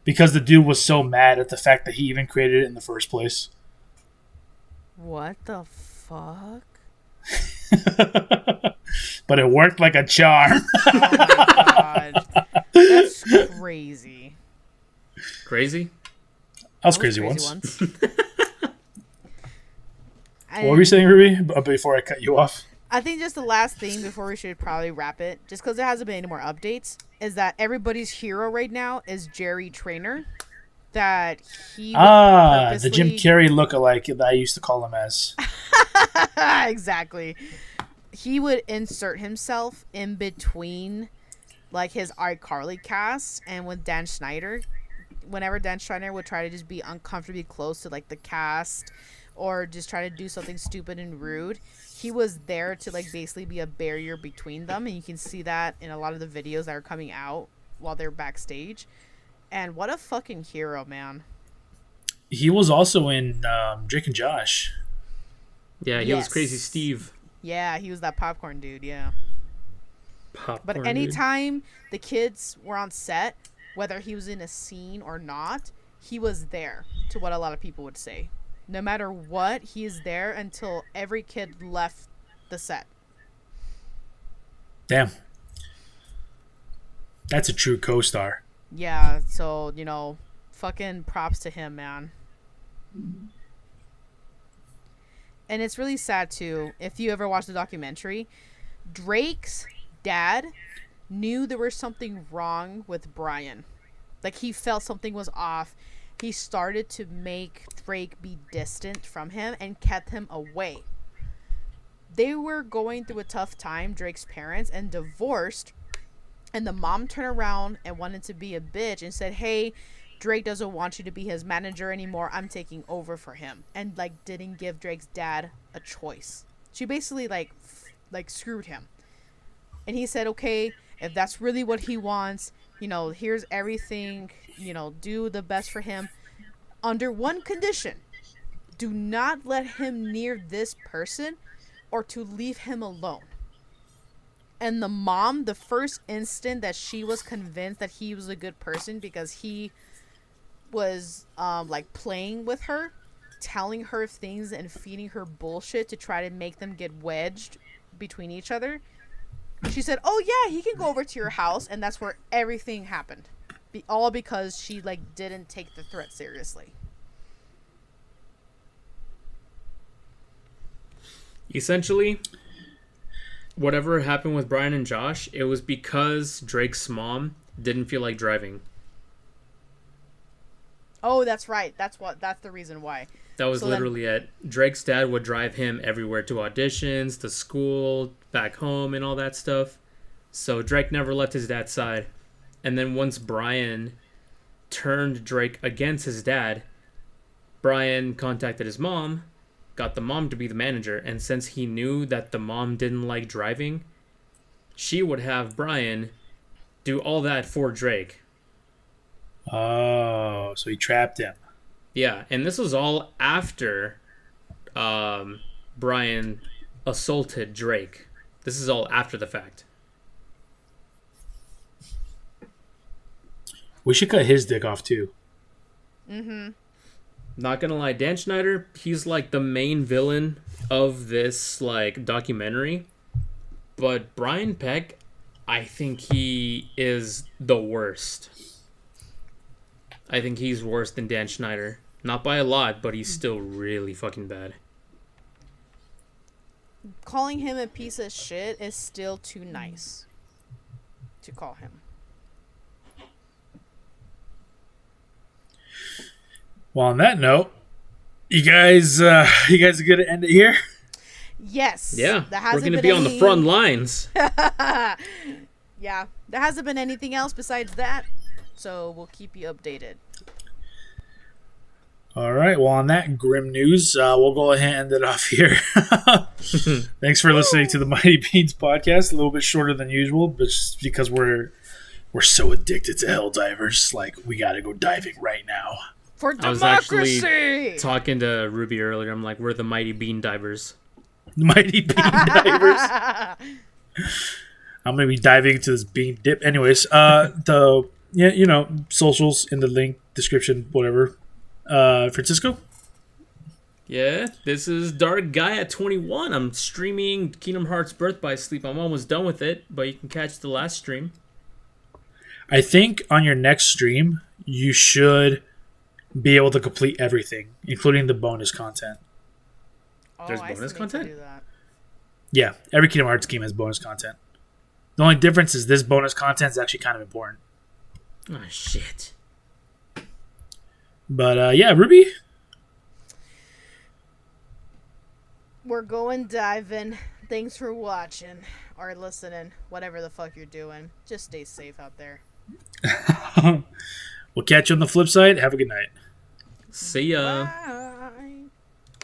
Because the dude was so mad at the fact that he even created it in the first place. What the fuck? But it worked like a charm. Oh my god. That's crazy. Crazy? I was That was crazy once. What were you saying, Ruby, before I cut you off? I think just the last thing before we should probably wrap it, just because there hasn't been any more updates, is that everybody's hero right now is Jerry Trainer. That he The Jim purposely- Carrey lookalike that I used to call him as. Exactly. He would insert himself in between, like, his iCarly cast and with Dan Schneider. Whenever Dan Schneider would try to just be uncomfortably close to, like, the cast or just try to do something stupid and rude, he was there to, like, basically be a barrier between them. And you can see that in a lot of the videos that are coming out while they're backstage. And what a fucking hero, man. He was also in Drake and Josh. Yeah, he was Yes. Crazy Steve. Yeah, he was that popcorn dude, yeah. Popcorn But dude. anytime the kids were on set, whether he was in a scene or not, he was there, to what a lot of people would say. No matter what, he is there until every kid left the set. Damn. That's a true co-star. Yeah, so, fucking props to him, man. And it's really sad, too. If you ever watch the documentary, Drake's dad knew there was something wrong with Brian. Like, he felt something was off. He started to make Drake be distant from him and kept him away. They were going through a tough time, Drake's parents, and divorced. And the mom turned around and wanted to be a bitch and said, hey, Drake doesn't want you to be his manager anymore. I'm taking over for him. And, didn't give Drake's dad a choice. She basically, screwed him. And he said, okay, if that's really what he wants, here's everything, do the best for him. Under one condition, do not let him near this person or to leave him alone. And the mom, the first instant that she was convinced that he was a good person because he was playing with her, telling her things and feeding her bullshit to try to make them get wedged between each other. She said, oh yeah, he can go over to your house. And that's where everything happened. All because she didn't take the threat seriously. Essentially, whatever happened with Brian and Josh, it was because Drake's mom didn't feel like driving. Oh, that's right. That's the reason why. That was literally it. Drake's dad would drive him everywhere to auditions, to school, back home, and all that stuff. So Drake never left his dad's side. And then once Brian turned Drake against his dad, Brian contacted his mom, got the mom to be the manager, and since he knew that the mom didn't like driving, she would have Brian do all that for Drake. Oh, so he trapped him. Yeah, and this was all after Brian assaulted Drake. This is all after the fact. We should cut his dick off too. Mm-hmm. Not gonna lie, Dan Schneider, he's the main villain of this documentary. But Brian Peck, I think he is the worst. I think he's worse than Dan Schneider. Not by a lot, but he's still really fucking bad. Calling him a piece of shit is still too nice to call him. Well, on that note, you guys are good to end it here? Yes. Yeah, we're going to be on the front lines. Yeah, there hasn't been anything else besides that, so we'll keep you updated. All right. Well, on that grim news, we'll go ahead and end it off here. Thanks for listening to the Mighty Beans podcast. A little bit shorter than usual, but just because we're so addicted to Helldivers, we got to go diving right now. For democracy! I was actually talking to Ruby earlier. I'm like, we're the Mighty Bean Divers. Mighty Bean Divers. I'm going to be diving into this bean dip. Anyways, socials in the link, description, whatever. Francisco? Yeah, this is Dark Guy at 21. I'm streaming Kingdom Hearts Birth by Sleep. I'm almost done with it, but you can catch the last stream. I think on your next stream, you should be able to complete everything, including the bonus content. There's bonus content? Yeah, every Kingdom Hearts game has bonus content. The only difference is this bonus content is actually kind of important. Oh, shit. But, yeah, Ruby? We're going diving. Thanks for watching or listening, whatever the fuck you're doing. Just stay safe out there. We'll catch you on the flip side. Have a good night. See ya. Bye.